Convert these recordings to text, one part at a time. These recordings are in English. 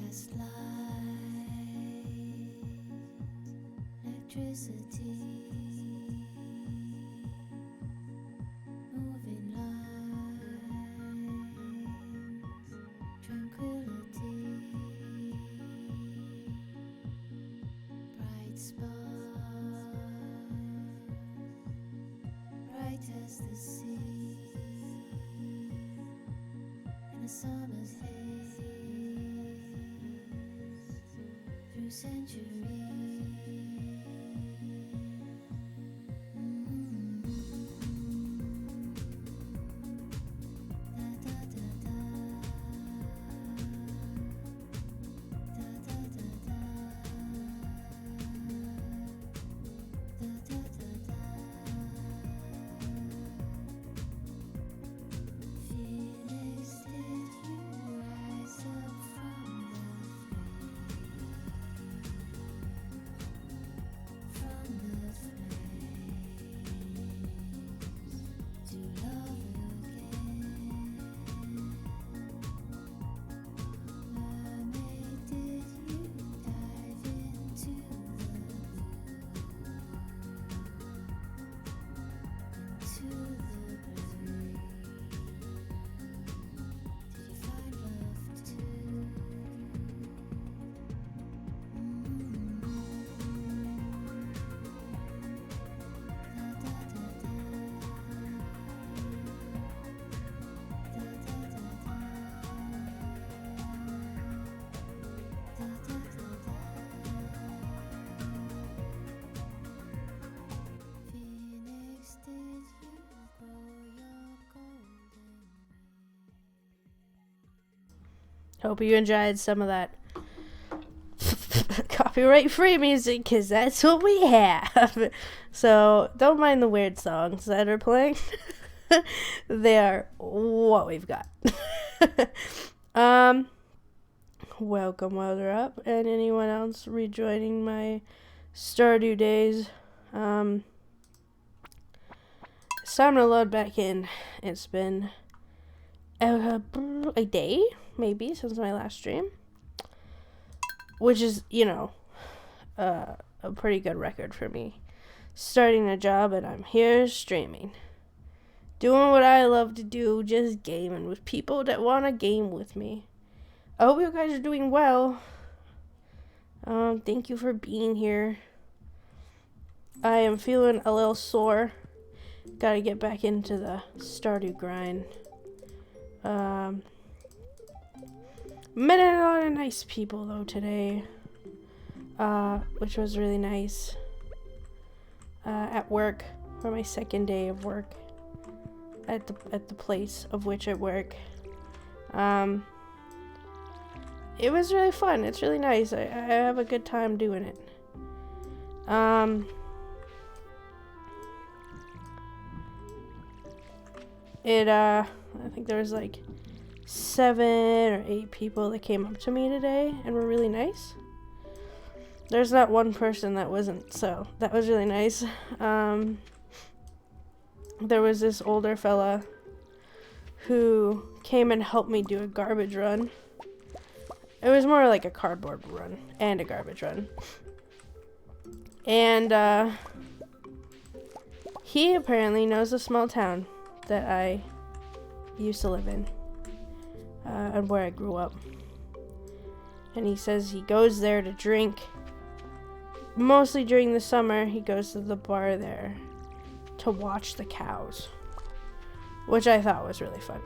Fast light, electricity, moving lines, tranquility, bright spot, bright as the sea, in a summer's haze, through centuries. Phoenix, did you rise up from the flames to love again? Mermaid, did you dive into the blue? Did you find love too? Phoenix, did you grow your golden Hope you enjoyed some of that copyright free music, because that's what we have. So don't mind the weird songs that are playing. They are what we've got. Welcome, Welder Up, and anyone else rejoining my Stardew days. It's time to load back in. It's been a day, maybe, since my last stream, which is, a pretty good record for me. Starting a job and I'm here streaming. Doing what I love to do, just gaming with people that want to game with me. I hope you guys are doing well. Thank you for being here. I am feeling a little sore Gotta get back into the Stardew grind. Met a lot of nice people though today, which was really nice. At work, for my second day of work, at the place of which I work. It was really fun. It's really nice. I have a good time doing it. I think there was like 7 or 8 people that came up to me today and were really nice. There's not one person that wasn't, so that was really nice. There was this older fella who came and helped me do a garbage run. It was more like a cardboard run and a garbage run. And he apparently knows a small town that I used to live in, and where I grew up. And he says he goes there to drink. Mostly during the summer, he goes to the bar there to watch the cows, which I thought was really funny.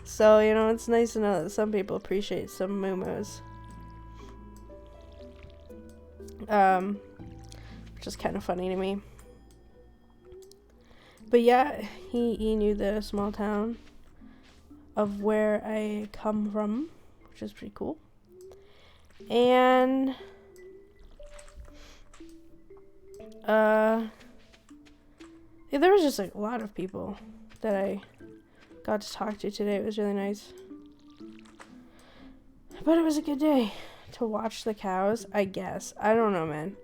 So, you know, it's nice to know that some people appreciate some moo-moos. Which is kind of funny to me. But yeah, he knew the small town of where I come from, which is pretty cool. And yeah, there was just like a lot of people that I got to talk to today. It was really nice. But it was a good day to watch the cows, I guess. I don't know, man.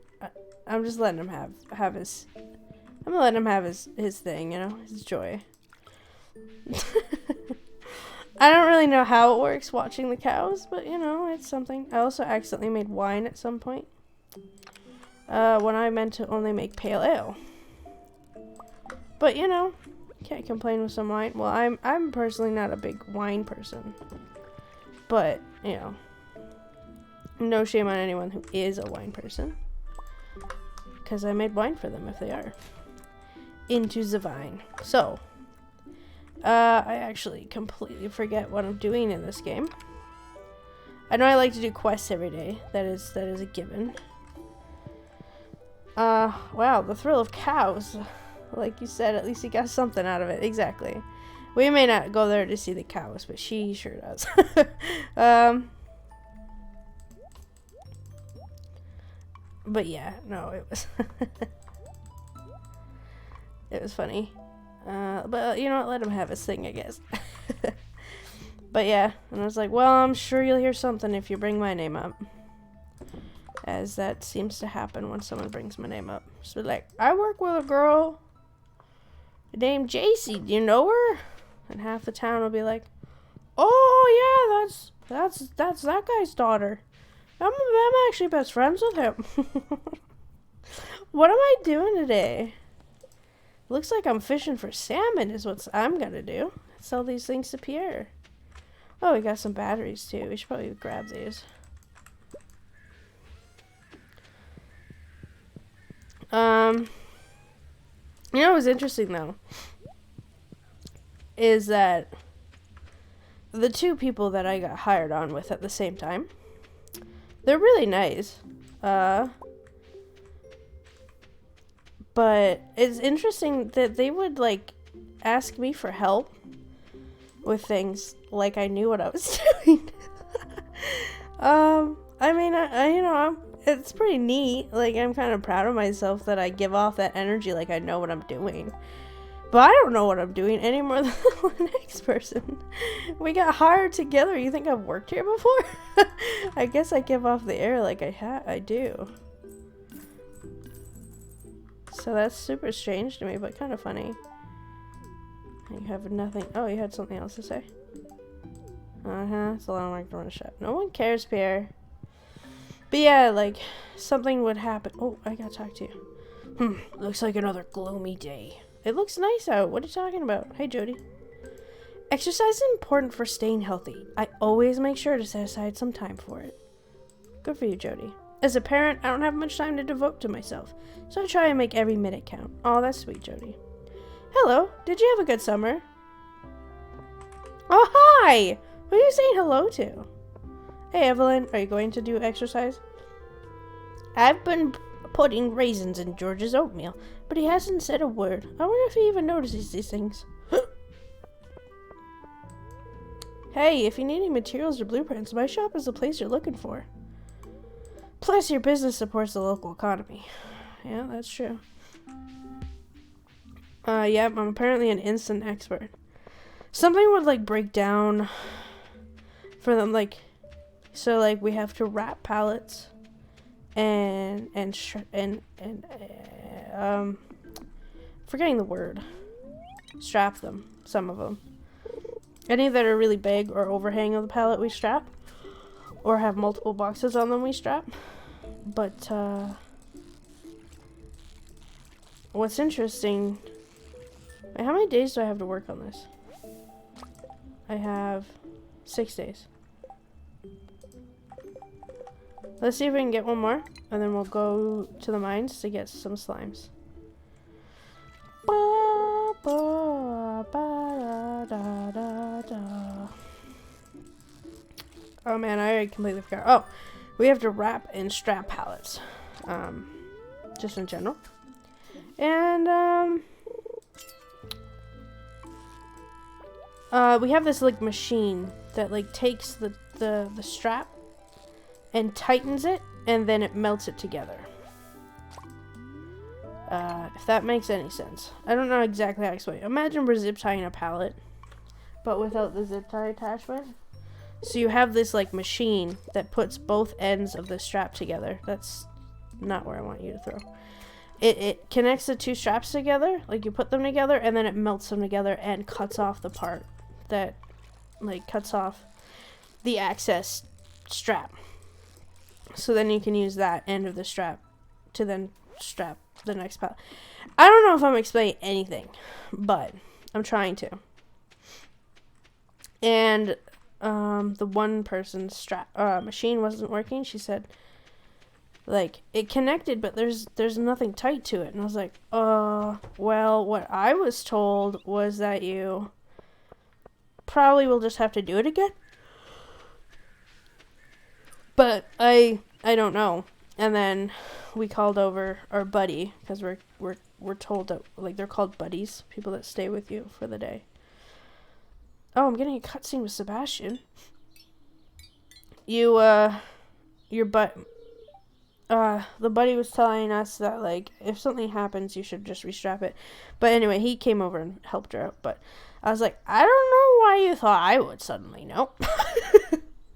I'm just letting him have his... I'm gonna let him have his thing, you know? His joy. I don't really know how it works watching the cows, but, you know, it's something. I also accidentally made wine at some point. When I meant to only make pale ale. But, you know, can't complain with some wine. Well, I'm personally not a big wine person. But, you know, no shame on anyone who is a wine person. Because I made wine for them if they are into the vine. So, I actually completely forget what I'm doing in this game. I know I like to do quests every day. That is a given. Wow, the thrill of cows. Like you said, at least you got something out of it. Exactly. We may not go there to see the cows, but she sure does. But yeah, no, it was it was funny. But you know what, let him have his thing, I guess. But yeah, and I was like, well, I'm sure you'll hear something if you bring my name up. As that seems to happen when someone brings my name up. So like, I work with a girl named JC, do you know her? And half the town will be like, oh yeah, that's that guy's daughter. I'm actually best friends with him. What am I doing today? Looks like I'm fishing for salmon is what I'm gonna do. Sell these things to Pierre. Oh, we got some batteries too. We should probably grab these. You know what's interesting though? Is that the 2 people that I got hired on with at the same time, they're really nice. But it's interesting that they would, like, ask me for help with things like I knew what I was doing. I mean, you know, it's pretty neat. Like, I'm kind of proud of myself that I give off that energy like I know what I'm doing. But I don't know what I'm doing any more than the next person. We got hired together. You think I've worked here before? I guess I give off the air like I do. So that's super strange to me, but kind of funny. You have nothing. Oh, you had something else to say? It's a long way to run a shop. No one cares, Pierre. But yeah, like, something would happen. Oh, I gotta talk to you. Looks like another gloomy day. It looks nice out. What are you talking about? Hey, Jody. Exercise is important for staying healthy. I always make sure to set aside some time for it. Good for you, Jody. As a parent, I don't have much time to devote to myself, so I try and make every minute count. Oh, that's sweet, Jody. Hello, did you have a good summer? Oh, hi! Who are you saying hello to? Hey, Evelyn, are you going to do exercise? I've been putting raisins in George's oatmeal, but he hasn't said a word. I wonder if he even notices these things. Hey, if you need any materials or blueprints, my shop is the place you're looking for. Plus, your business supports the local economy. Yeah, that's true. Yep, I'm apparently an instant expert. Something would, like, break down for them, like, so, like, we have to wrap pallets forgetting the word. Strap them, some of them. Any that are really big or overhang of the pallet, we strap. Or have multiple boxes on them, we strap. But, what's interesting... Wait, how many days do I have to work on this? I have 6 days. Let's see if we can get one more, and then we'll go to the mines to get some slimes. Oh man, I already completely forgot. Oh, we have to wrap and strap pallets. Just in general. And, we have this, like, machine that, like, takes the strap and tightens it, and then it melts it together. If that makes any sense. I don't know exactly how to explain it. Imagine we're zip tying a pallet, but without the zip tie attachment. So you have this, like, machine that puts both ends of the strap together. That's not where I want you to throw. It connects the two straps together, like you put them together, and then it melts them together and cuts off the part that, like, cuts off the access strap. So then you can use that end of the strap to then strap the next pallet. I don't know if I'm explaining anything, but I'm trying to. And the one person's strap machine wasn't working. She said, like, it connected, but there's nothing tight to it. And I was like, well, what I was told was that you probably will just have to do it again. But I don't know. And then we called over our buddy, because we're told that, like, they're called buddies, people that stay with you for the day. Oh, I'm getting a cutscene with Sebastian. The buddy was telling us that, like, if something happens, you should just restrap it. But anyway, he came over and helped her out. But I was like, I don't know why you thought I would suddenly know.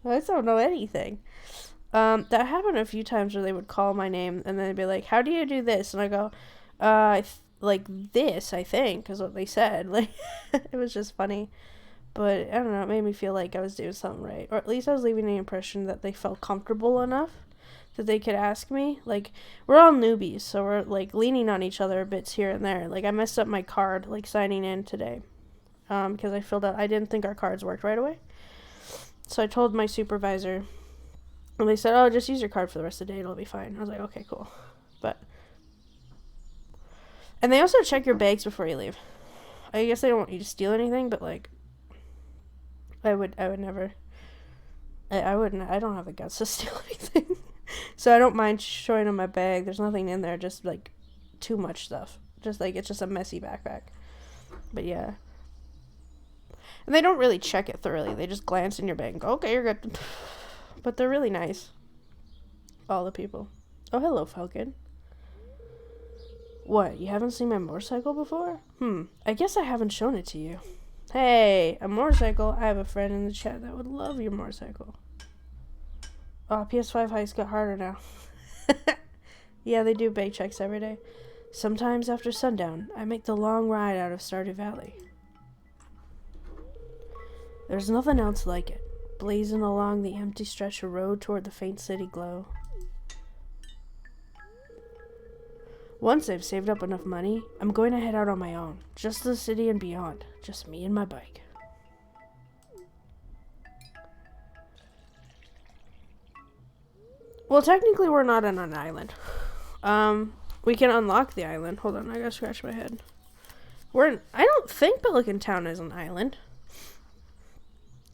I don't know anything. That happened a few times where they would call my name and then they'd be like, how do you do this? And I go, like this, I think, is what they said. Like, it was just funny. But, I don't know, it made me feel like I was doing something right. Or at least I was leaving the impression that they felt comfortable enough that they could ask me. Like, we're all newbies, so we're, like, leaning on each other a bits here and there. Like, I messed up my card, like, signing in today. Because I didn't think our cards worked right away. So I told my supervisor, and they said, oh, just use your card for the rest of the day, it'll be fine. I was like, okay, cool. And they also check your bags before you leave. I guess they don't want you to steal anything, but, like, I would never. I wouldn't. I don't have the guts to steal anything. So I don't mind showing them my bag. There's nothing in there, just, like, too much stuff. Just, like, it's just a messy backpack. But, yeah. And they don't really check it thoroughly. They just glance in your bag and go, okay, you're good. But they're really nice. All the people. Oh, hello, Falcon. What, you haven't seen my motorcycle before? I guess I haven't shown it to you. Hey, a motorcycle. I have a friend in the chat that would love your motorcycle. Oh, PS5 hikes got harder now. Yeah, they do bake checks every day. Sometimes after sundown, I make the long ride out of Stardew Valley. There's nothing else like it. Blazing along the empty stretch of road toward the faint city glow. Once I've saved up enough money, I'm going to head out on my own. Just the city and beyond. Just me and my bike. Well, technically we're not on an island. We can unlock the island. Hold on, I gotta scratch my head. I don't think Pelican Town is an island.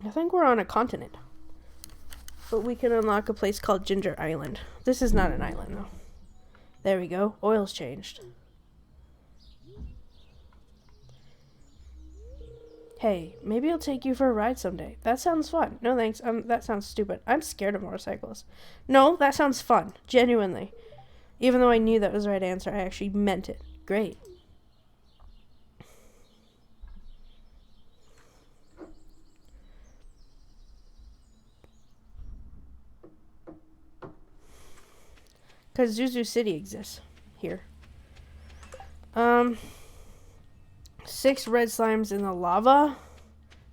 I think we're on a continent. But we can unlock a place called Ginger Island. This is not an island, though. There we go. Oil's changed. Hey, maybe I'll take you for a ride someday. That sounds fun. No thanks. That sounds stupid. I'm scared of motorcycles. No, that sounds fun. Genuinely. Even though I knew that was the right answer, I actually meant it. Great. Because Zuzu City exists here. 6 red slimes in the lava.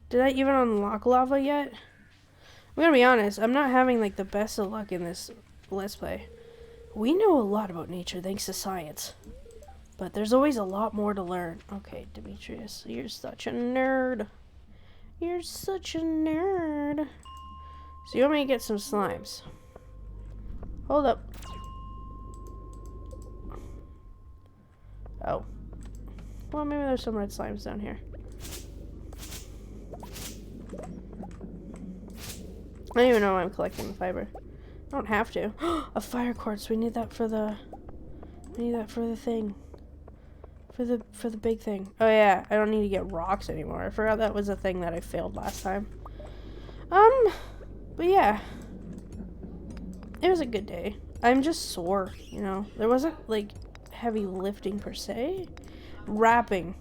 Did I even unlock lava yet? I'm gonna be honest, I'm not having like the best of luck in this let's play. We know a lot about nature thanks to science. But there's always a lot more to learn. Okay, Demetrius, you're such a nerd. You're such a nerd. So you want me to get some slimes? Hold up. Oh. Well, maybe there's some red slimes down here. I don't even know why I'm collecting the fiber. I don't have to. A fire quartz. We need that for the... We need that for the thing. For the big thing. Oh yeah, I don't need to get rocks anymore. I forgot that was a thing that I failed last time. But yeah. It was a good day. I'm just sore, you know. There wasn't, like, heavy lifting per se. Wrapping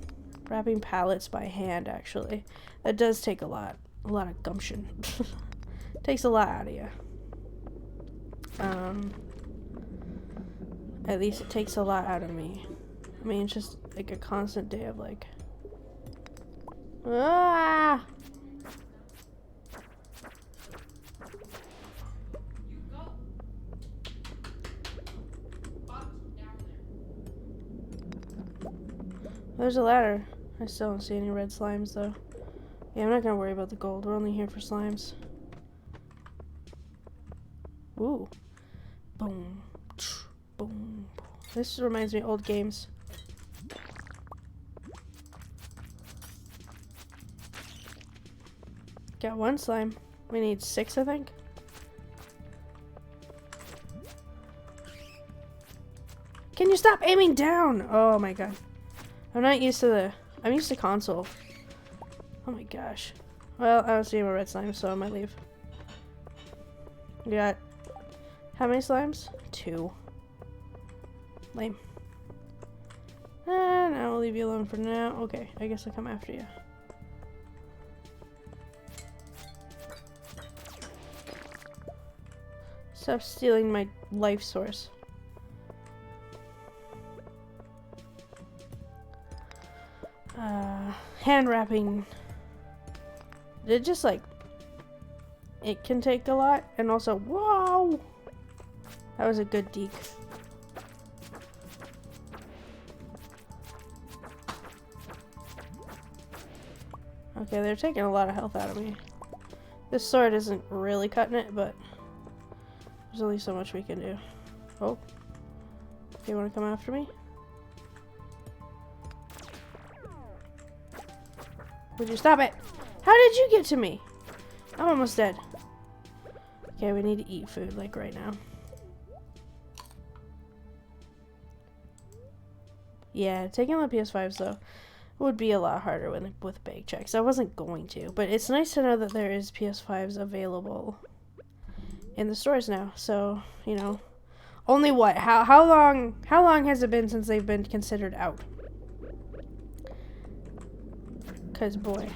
pallets by hand, actually. That does take a lot of gumption. Takes a lot out of you. At least it takes a lot out of me. I mean, it's just like a constant day of like, ah! There's a ladder. I still don't see any red slimes though. Yeah, I'm not gonna worry about the gold. We're only here for slimes. Ooh. Boom. Boom. This reminds me of old games. Got 1 slime. We need 6, I think. Can you stop aiming down? Oh my god. I'm not used to I'm used to console. Oh my gosh. Well, I don't see any more red slimes, so I might leave. We got how many slimes? 2. Lame. And I will leave you alone for now. Okay, I guess I'll come after you. Stop stealing my life source. Hand wrapping. It just like it can take a lot, and also whoa, that was a good deke. Okay, they're taking a lot of health out of me. This sword isn't really cutting it, but there's only so much we can do. Oh, you want to come after me? Would you stop it? How did you get to me? I'm almost dead. Okay, we need to eat food, like right now. Yeah, taking the PS5s though would be a lot harder with bag checks. I wasn't going to, but it's nice to know that there is PS5s available in the stores now. So, you know, only what? How long has it been since they've been considered out? Cause boy,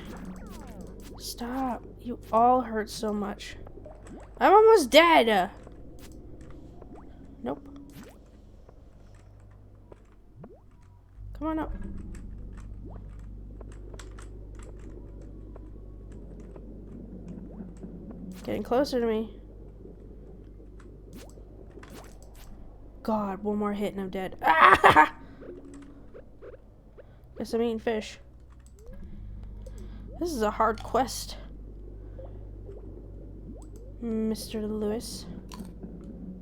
stop! You all hurt so much. I'm almost dead. Nope. Come on up. Getting closer to me. God, 1 more hit and I'm dead. Ah! Guess I'm eating fish. This is a hard quest, Mr. Lewis.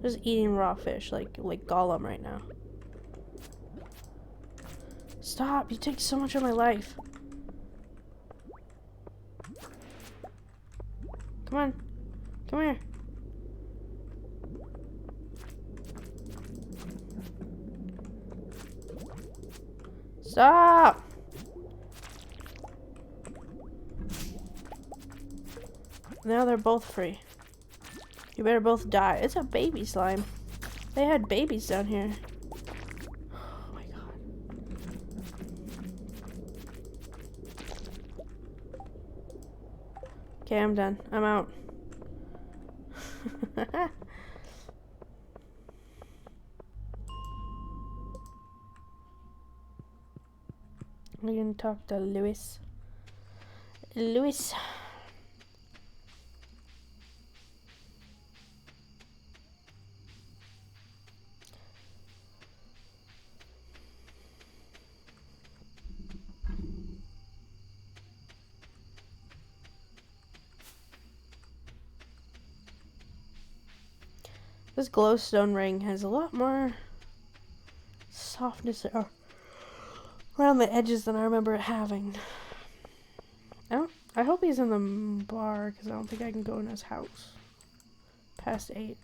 Just eating raw fish like Gollum right now. Stop! You take so much of my life. Come on. Come here. Stop! Now they're both free. You better both die. It's a baby slime. They had babies down here. Oh my god. Okay, I'm done. I'm out. We're gonna talk to Lewis. Lewis. This glowstone ring has a lot more softness around the edges than I remember it having. I hope he's in the bar because I don't think I can go in his house past 8.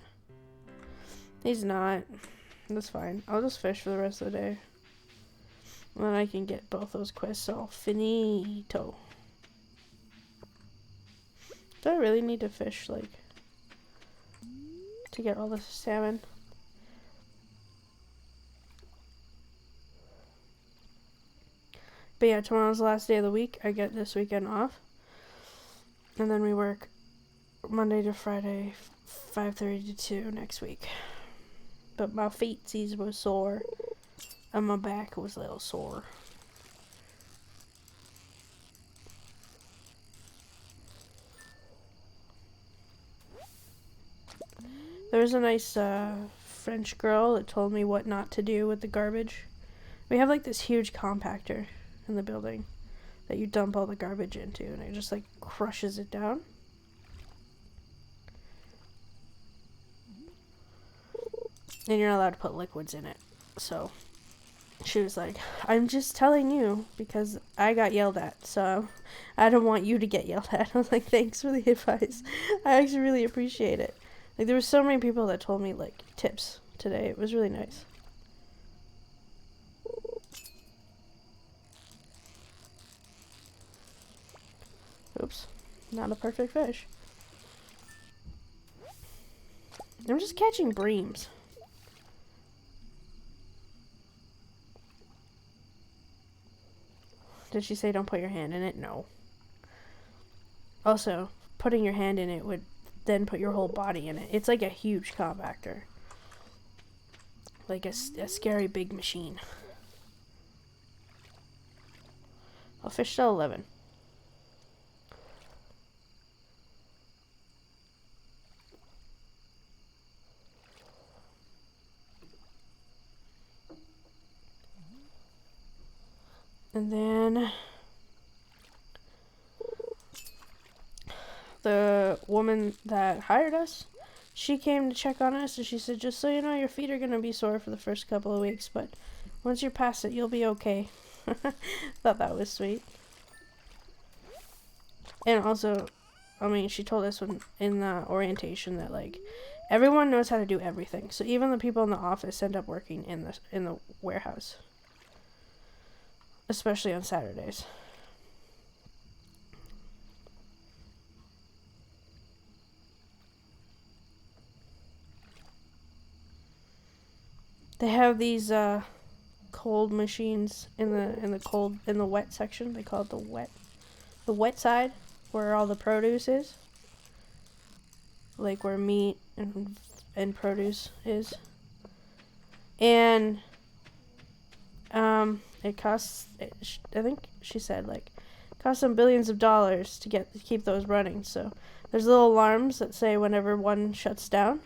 He's not. That's fine. I'll just fish for the rest of the day. And then I can get both those quests all finito. Do I really need to fish, like, to get all this salmon? But yeah, tomorrow's the last day of the week. I get this weekend off. And then we work Monday to Friday, 5:30 to 2 next week. But my feetsies were sore. And my back was a little sore. There was a nice French girl that told me what not to do with the garbage. We have like this huge compactor in the building that you dump all the garbage into, and it just like crushes it down. And you're not allowed to put liquids in it. So she was like, I'm just telling you because I got yelled at, so I don't want you to get yelled at. I was like, thanks for the advice. I actually really appreciate it. Like, there were so many people that told me like tips today. It was really nice. Oops, not a perfect fish. I'm just catching breams. Did she say don't put your hand in it? No. Also, putting your hand in it would then put your whole body in it. It's like a huge compactor. Like a scary big machine. I'll fish till 11. And then the woman that hired us, she came to check on us, and she said, just so you know, your feet are going to be sore for the first couple of weeks, but once you're past it, you'll be okay. Thought that was sweet. And also, I mean, she told us in the orientation that, like, everyone knows how to do everything. So even the people in the office end up working in the warehouse. Especially on Saturdays. They have these cold machines in the wet section. They call it the wet side, where all the produce is. Like where meat and produce is. And it costs, I think she said, like, costs them billions of dollars to keep those running. So there's little alarms that say whenever one shuts down.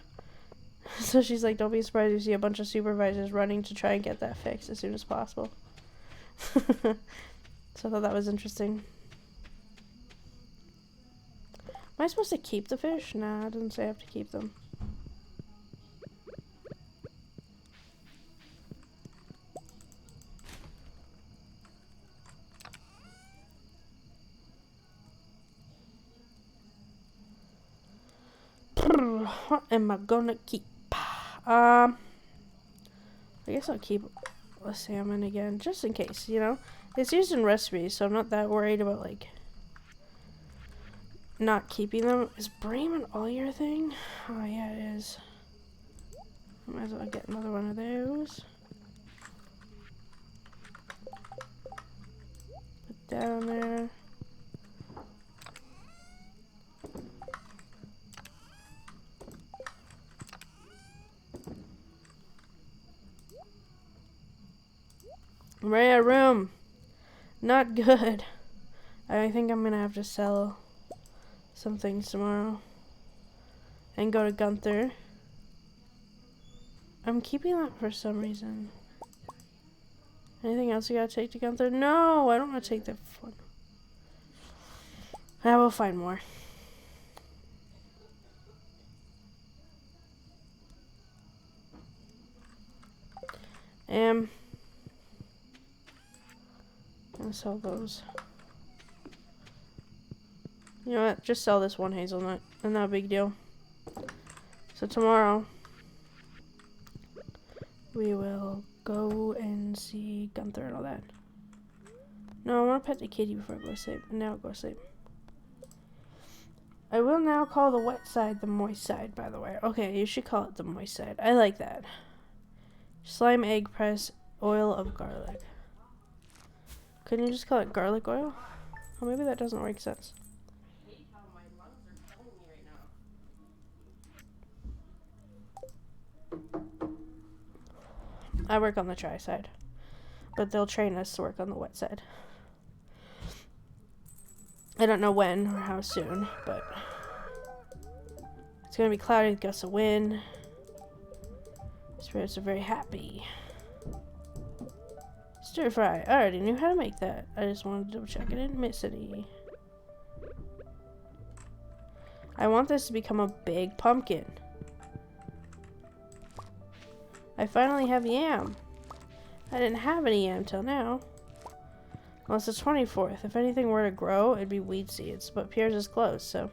So she's like, don't be surprised you see a bunch of supervisors running to try and get that fixed as soon as possible. So I thought that was interesting. Am I supposed to keep the fish? Nah, it doesn't say I have to keep them. What am I gonna keep? I guess I'll keep a salmon again, just in case, you know? It's used in recipes, so I'm not that worried about, like, not keeping them. Is Bream an all-year thing? Oh, yeah, it is. Might as well get another one of those. Put that on there. I'm running out of room. Not good. I think I'm gonna have to sell some things tomorrow. And go to Gunther. I'm keeping that for some reason. Anything else you gotta take to Gunther? No, I don't want to take that one. I will find more. I'm gonna sell those. You know what? Just sell this one hazelnut. Not a big deal. So tomorrow, we will go and see Gunther and all that. No, I want to pet the kitty before I go to sleep. Now I'll go to sleep. I will now call the wet side the moist side, by the way. Okay, you should call it the moist side. I like that. Slime, egg press, oil of garlic. Couldn't you just call it garlic oil? Oh, maybe that doesn't make sense. I work on the dry side, but they'll train us to work on the wet side. I don't know when or how soon, but it's gonna be cloudy with gusts of wind. Spirits are very happy. Stir fry. I already knew how to make that. I just wanted to double check. I didn't miss any. I want this to become a big pumpkin. I finally have yam. I didn't have any yam till now. Well, it's the 24th. If anything were to grow, it'd be weed seeds. But Pierre's is closed, so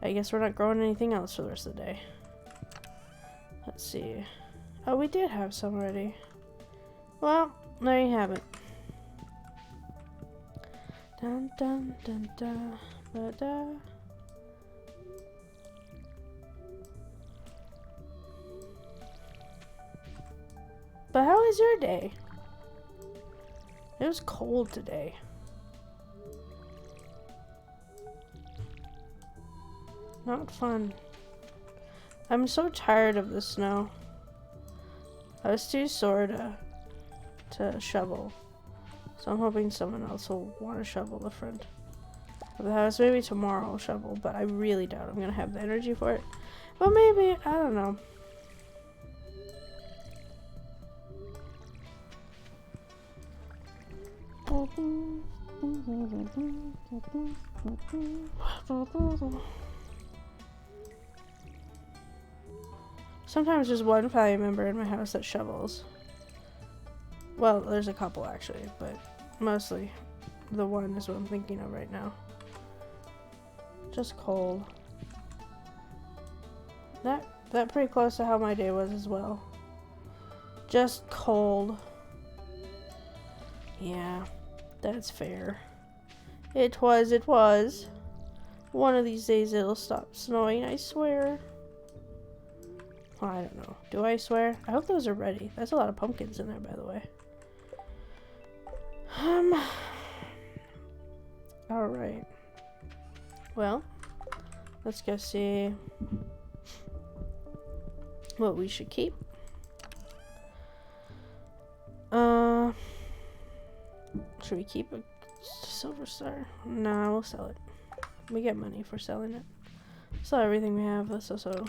I guess we're not growing anything else for the rest of the day. Let's see. Oh, we did have some already. Well, there you have it. Dun dun dun dun da da. But how was your day? It was cold today. Not fun. I'm so tired of the snow. I was too sore to shovel. So I'm hoping someone else will want to shovel the front of the house. Maybe tomorrow I'll shovel, but I really doubt I'm going to have the energy for it. But maybe, I don't know. Sometimes there's one family member in my house that shovels. Well, there's a couple actually, but mostly the one is what I'm thinking of right now. Just cold. That pretty close to how my day was as well. Just cold. Yeah, that's fair. It was. One of these days it'll stop snowing, I swear. Well, I don't know. Do I swear? I hope those are ready. That's a lot of pumpkins in there, by the way. Alright. Well, let's go see what we should keep. Should we keep a silver star? No, we'll sell it. We get money for selling it. Sell everything we have. Let's also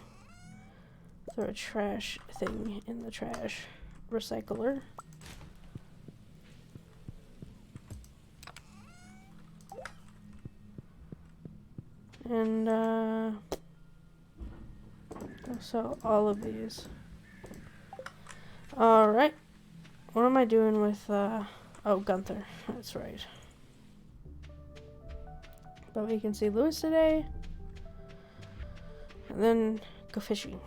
throw a trash thing in the trash recycler. And I'll sell all of these. Alright. What am I doing with oh, Gunther. That's right. But we can see Lewis today. and then go fishing.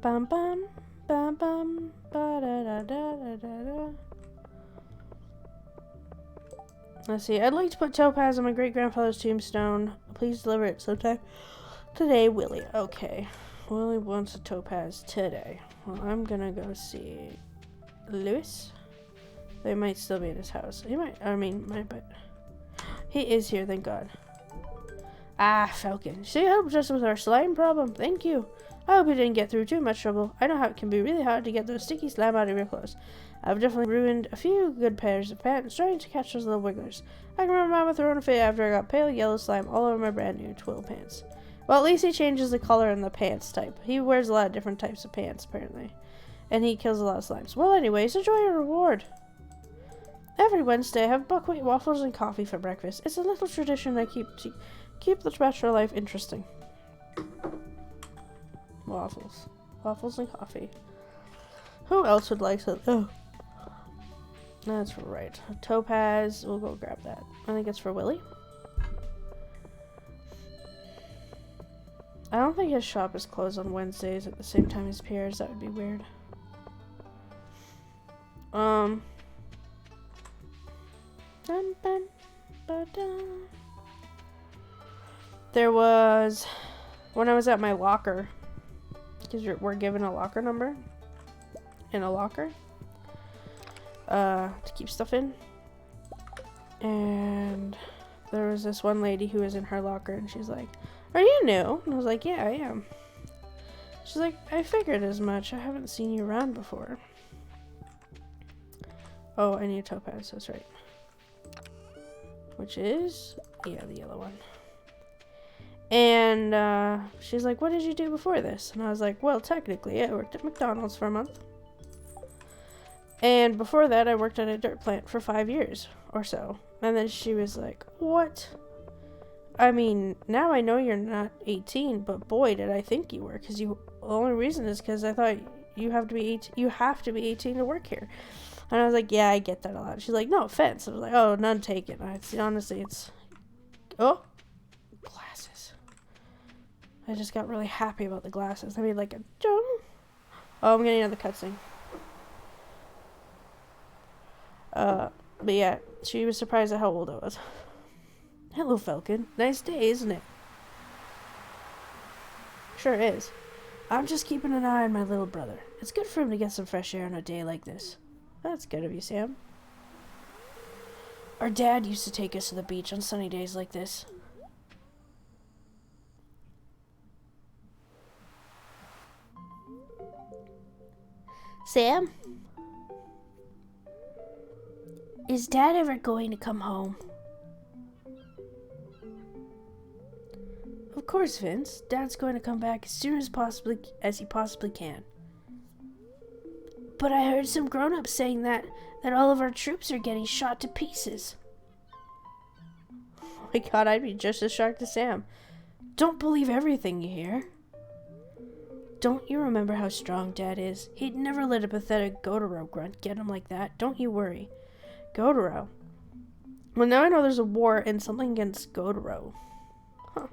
Bum bum bum bum ba da da da da da da. Let's see. I'd like to put topaz on my great grandfather's tombstone. Please deliver it sometime today, Willie. Okay. Willie wants a topaz today. Well, I'm gonna go see Lewis. They might still be in his house. He might. But he is here. Thank God. Ah, Falcon. See, helped us with our slime problem. Thank you. I hope you didn't get through too much trouble. I know how it can be really hard to get those sticky slime out of your clothes. I've definitely ruined a few good pairs of pants trying to catch those little wigglers. I can remember Mama throwing a fit after I got pale yellow slime all over my brand new twill pants. Well, at least he changes the color and the pants type. He wears a lot of different types of pants, apparently. And he kills a lot of slimes. Well, anyways, enjoy your reward. Every Wednesday, I have buckwheat waffles and coffee for breakfast. It's a little tradition I keep to keep the bachelor life interesting. Waffles. Waffles and coffee. Who else would like to... Oh. That's right. Topaz. We'll go grab that. I think it's for Willie. I don't think his shop is closed on Wednesdays at the same time as Pierre's. That would be weird. There was... When I was at my locker... Because we're given a locker number. In a locker. To keep stuff in. And... There was this one lady who was in her locker and she's like... Are you new? And I was like, yeah, I am. She's like, I figured as much. I haven't seen you around before. Oh, I need a topaz. That's right. Which is... Yeah, the yellow one. And she's like, what did you do before this? And I was like, well, technically, I worked at McDonald's for a month. And before that, I worked at a dirt plant for 5 years or so. And then she was like, what? I mean, now I know you're not 18, but boy, did I think you were. Because the only reason is because I thought you have to be 18 to work here. And I was like, yeah, I get that a lot. She's like, no offense. And I was like, oh, none taken. Honestly, it's... Oh. Glasses. I just got really happy about the glasses. I made like a... Oh, I'm getting another cutscene. But yeah, she was surprised at how old I was. Hello, Falcon. Nice day, isn't it? Sure is. I'm just keeping an eye on my little brother. It's good for him to get some fresh air on a day like this. That's good of you, Sam. Our dad used to take us to the beach on sunny days like this. Sam? Is Dad ever going to come home? Of course, Vince. Dad's going to come back as soon as he possibly can. But I heard some grown-ups saying that all of our troops are getting shot to pieces. Oh my God, I'd be just as shocked as Sam. Don't believe everything you hear. Don't you remember how strong Dad is? He'd never let a pathetic Gotaro grunt get him like that. Don't you worry. Gotaro. Well, now I know there's a war and something against Gotaro. Huh.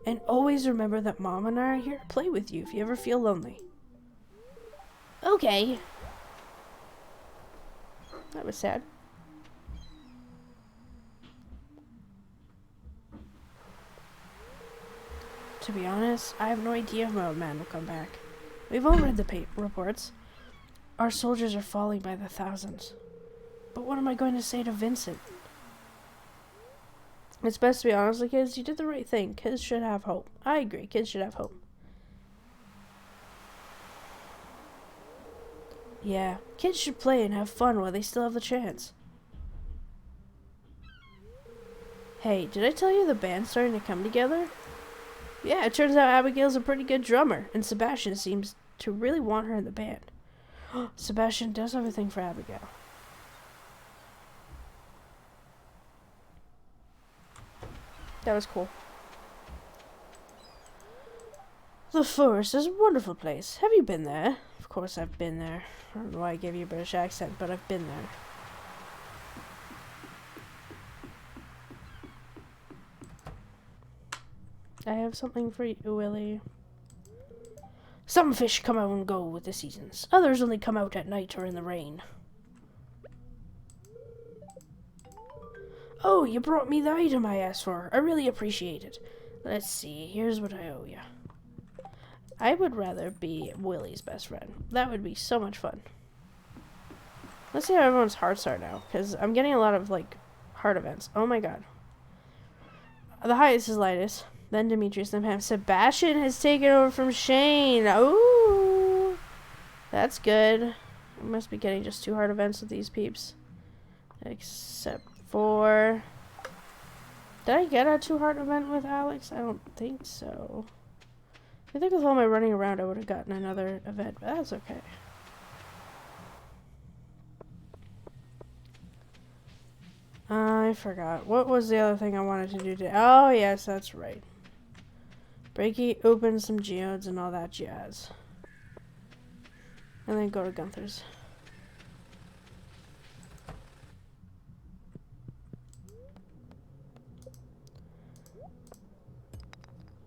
And always remember that Mom and I are here to play with you if you ever feel lonely. Okay. That was sad. To be honest, I have no idea if my old man will come back. We've all read the reports. Our soldiers are falling by the thousands. But what am I going to say to Vincent? It's best to be honest with kids. You did the right thing. Kids should have hope. I agree. Kids should have hope. Yeah, kids should play and have fun while they still have the chance. Hey, did I tell you the band's starting to come together? Yeah, it turns out Abigail's a pretty good drummer, and Sebastian seems to really want her in the band. Sebastian does have a thing for Abigail. That was cool. The forest is a wonderful place. Have you been there? Of course I've been there. I don't know why I gave you a British accent, but I've been there. I have something for you, Willie. Some fish come out and go with the seasons. Others only come out at night or in the rain. Oh, you brought me the item I asked for. I really appreciate it. Let's see. Here's what I owe you. I would rather be Willie's best friend. That would be so much fun. Let's see how everyone's hearts are now, because I'm getting a lot of, like, heart events. Oh my god. The highest is Linus, then Demetrius, then Pam. Sebastian has taken over from Shane. Ooh. That's good. I must be getting just 2 heart events with these peeps. Except for... Did I get a 2 heart event with Alex? I don't think so. I think with all my running around I would have gotten another event, but that's okay. I forgot. What was the other thing I wanted to do today? Oh, yes, that's right. Breaky open some geodes and all that jazz. And then go to Gunther's.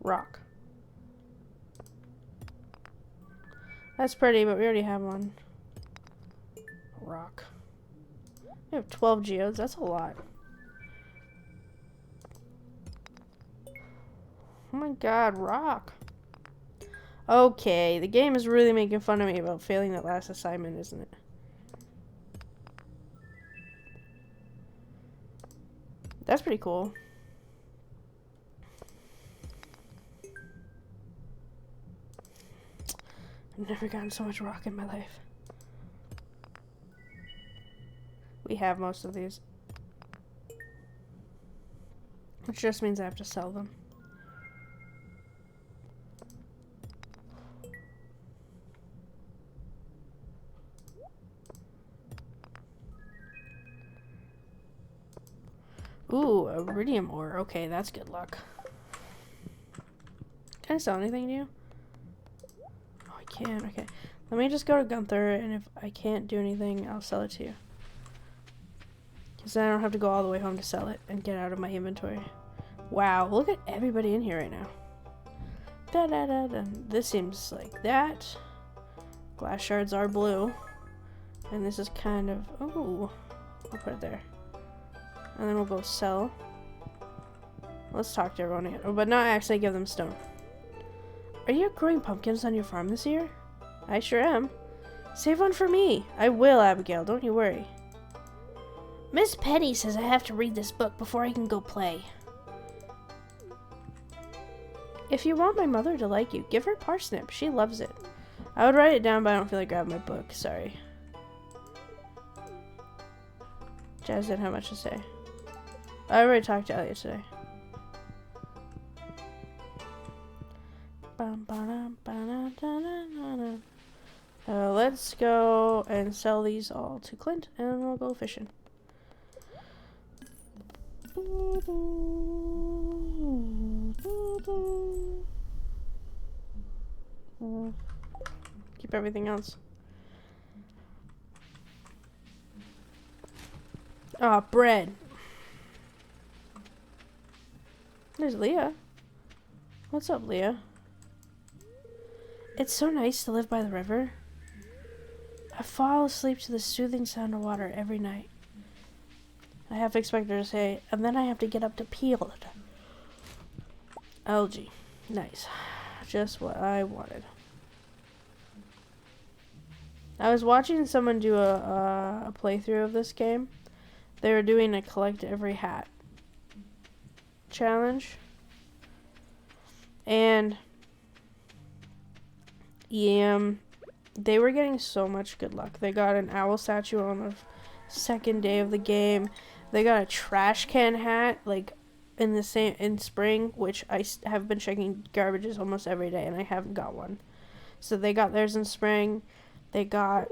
Rock. That's pretty, but we already have one. Rock. We have 12 geodes. That's a lot. Oh my god, rock. Okay, the game is really making fun of me about failing that last assignment, isn't it? That's pretty cool. I've never gotten so much rock in my life. We have most of these. Which just means I have to sell them. Ooh, iridium ore. Okay, that's good luck. Can I sell anything to you? Oh, I can. Okay. Let me just go to Gunther, and if I can't do anything, I'll sell it to you. Because then I don't have to go all the way home to sell it and get out of my inventory. Wow, look at everybody in here right now. Da da da da. This seems like that. Glass shards are blue. And this is kind of... Ooh. I'll put it there. And then we'll go sell. Let's talk to everyone again. Oh, but not actually give them stone. Are you growing pumpkins on your farm this year? I sure am. Save one for me. I will, Abigail. Don't you worry. Miss Penny says I have to read this book before I can go play. If you want my mother to like you, give her parsnip. She loves it. I would write it down, but I don't feel like grabbing my book. Sorry. Jazz didn't have much to say. I already talked to Elliot today. Let's go and sell these all to Clint, and we'll go fishing. Keep everything else. Ah, bread. There's Leah. What's up, Leah? It's so nice to live by the river. I fall asleep to the soothing sound of water every night. I half expect her to say, and then I have to get up to peel it. Algae. Nice. Just what I wanted. I was watching someone do a playthrough of this game. They were doing a collect every hat challenge. And they were getting so much good luck. They got an owl statue on the second day of the game. They got a trash can hat, like, in spring, which I have been checking garbages almost every day, and I haven't got one. So they got theirs in spring. They got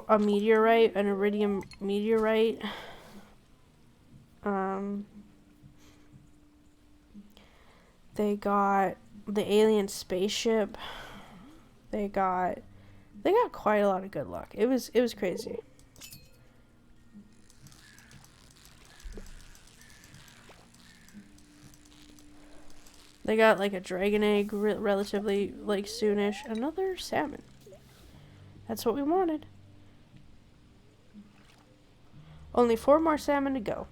a meteorite, an iridium meteorite. They got the alien spaceship. They got quite a lot of good luck. It was crazy. They got like a dragon egg relatively like soonish. Another salmon. That's what we wanted. Only 4 more salmon to go.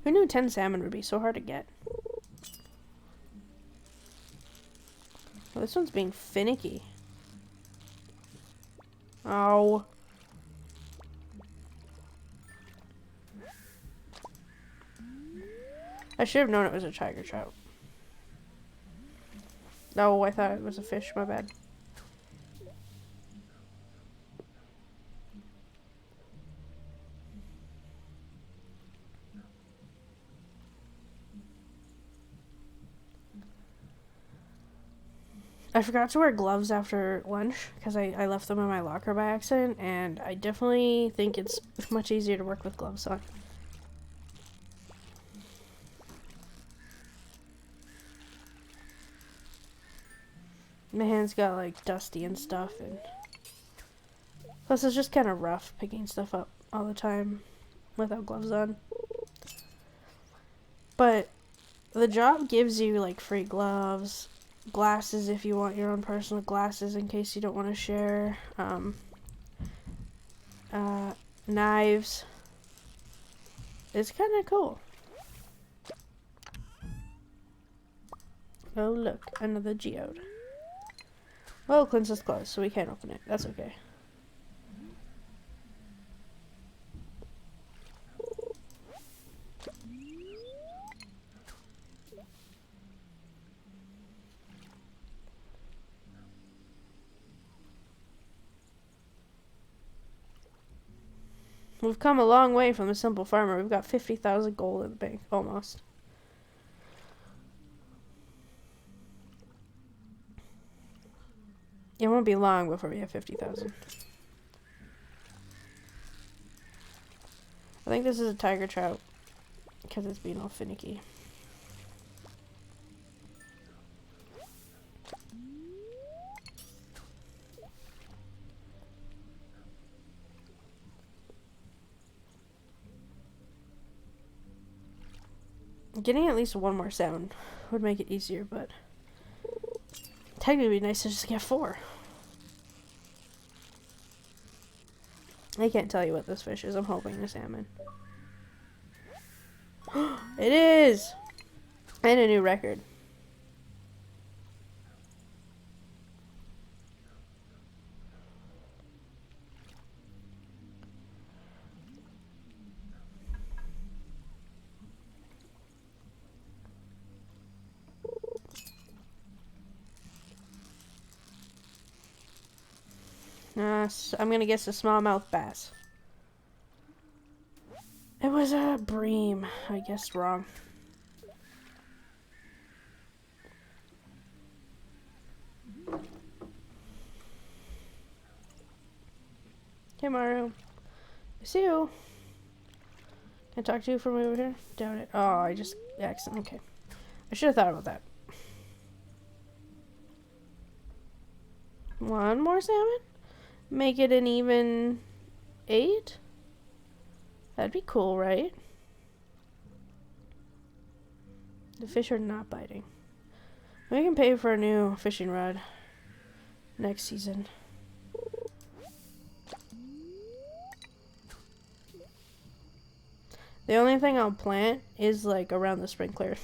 Who knew 10 salmon would be so hard to get? Well, this one's being finicky. Oh. I should have known it was a tiger trout. No, I thought it was a fish, my bad. I forgot to wear gloves after lunch because I left them in my locker by accident, and I definitely think it's much easier to work with gloves on. My hands got like dusty and stuff, and plus it's just kind of rough picking stuff up all the time without gloves on. But the job gives you like free gloves, glasses if you want your own personal glasses in case you don't want to share, knives. It's kind of cool. Oh look, another geode. Well, Clint's is closed, so we can't open it. That's okay. We've come a long way from a simple farmer. We've got 50,000 gold in the bank, almost. It won't be long before we have 50,000. I think this is a tiger trout because it's being all finicky. Getting at least one more salmon would make it easier, but technically it'd be nice to just get 4. I can't tell you what this fish is. I'm hoping a salmon. It is! And a new record. I'm gonna guess a smallmouth bass. It was a bream. I guessed wrong. Hey Mario. I see you. Can I talk to you from over here? Doubt it. Oh, I just accidentally. Okay. I should have thought about that. One more salmon? Make it an even 8? That'd be cool, right? The fish are not biting. We can pay for a new fishing rod next season. The only thing I'll plant is like around the sprinkler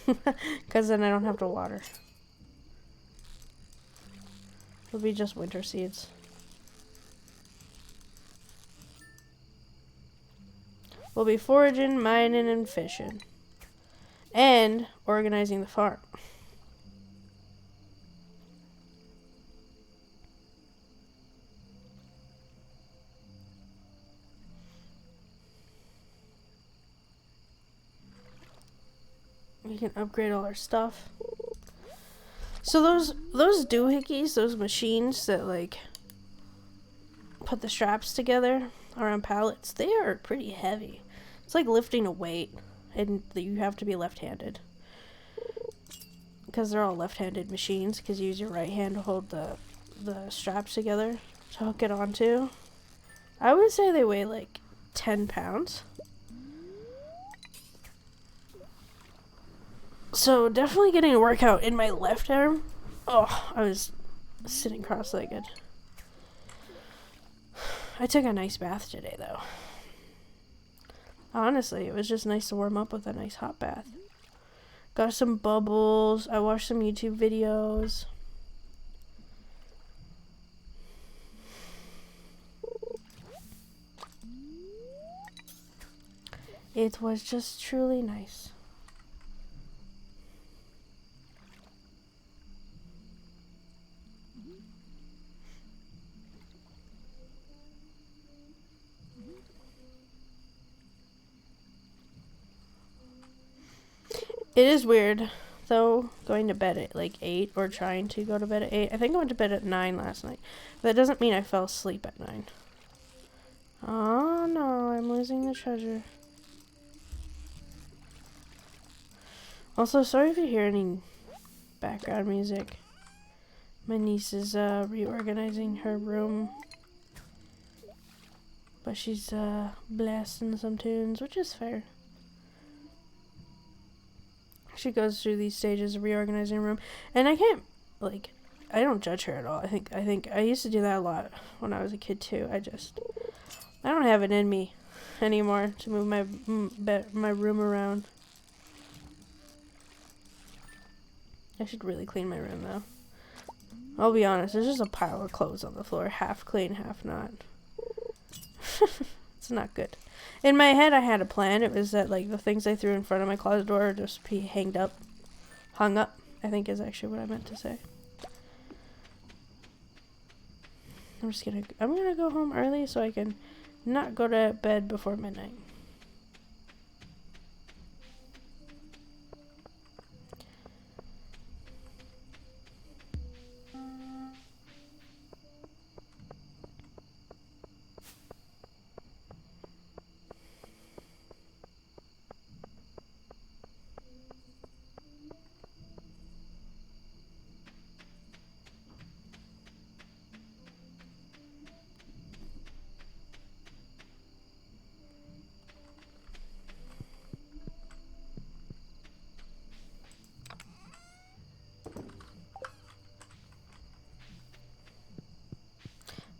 because then I don't have to water. It'll be just winter seeds. We'll be foraging, mining, and fishing. And organizing the farm. We can upgrade all our stuff. So those doohickeys, those machines that like put the straps together around pallets, they are pretty heavy. It's like lifting a weight, and you have to be left-handed because they're all left-handed machines. Because you use your right hand to hold the straps together to hook it onto. I would say they weigh like 10 pounds. So definitely getting a workout in my left arm. Oh, I was sitting cross-legged. I took a nice bath today, though. Honestly, it was just nice to warm up with a nice hot bath. Got some bubbles. I watched some YouTube videos. It was just truly nice. It is weird, though, going to bed at like 8 or trying to go to bed at 8. I think I went to bed at 9 last night. But that doesn't mean I fell asleep at 9. Oh no, I'm losing the treasure. Also, sorry if you hear any background music. My niece is reorganizing her room. But she's blasting some tunes, which is fair. She goes through these stages of reorganizing her room, and I can't, like, I don't judge her at all. I think I used to do that a lot when I was a kid too. I don't have it in me anymore to move my room around. I should really clean my room though. I'll be honest, there's just a pile of clothes on the floor, half clean, half not. It's not good. In my head, I had a plan. It was that, like, the things I threw in front of my closet door would just be hung up, I think is actually what I meant to say. I'm gonna go home early so I can not go to bed before midnight.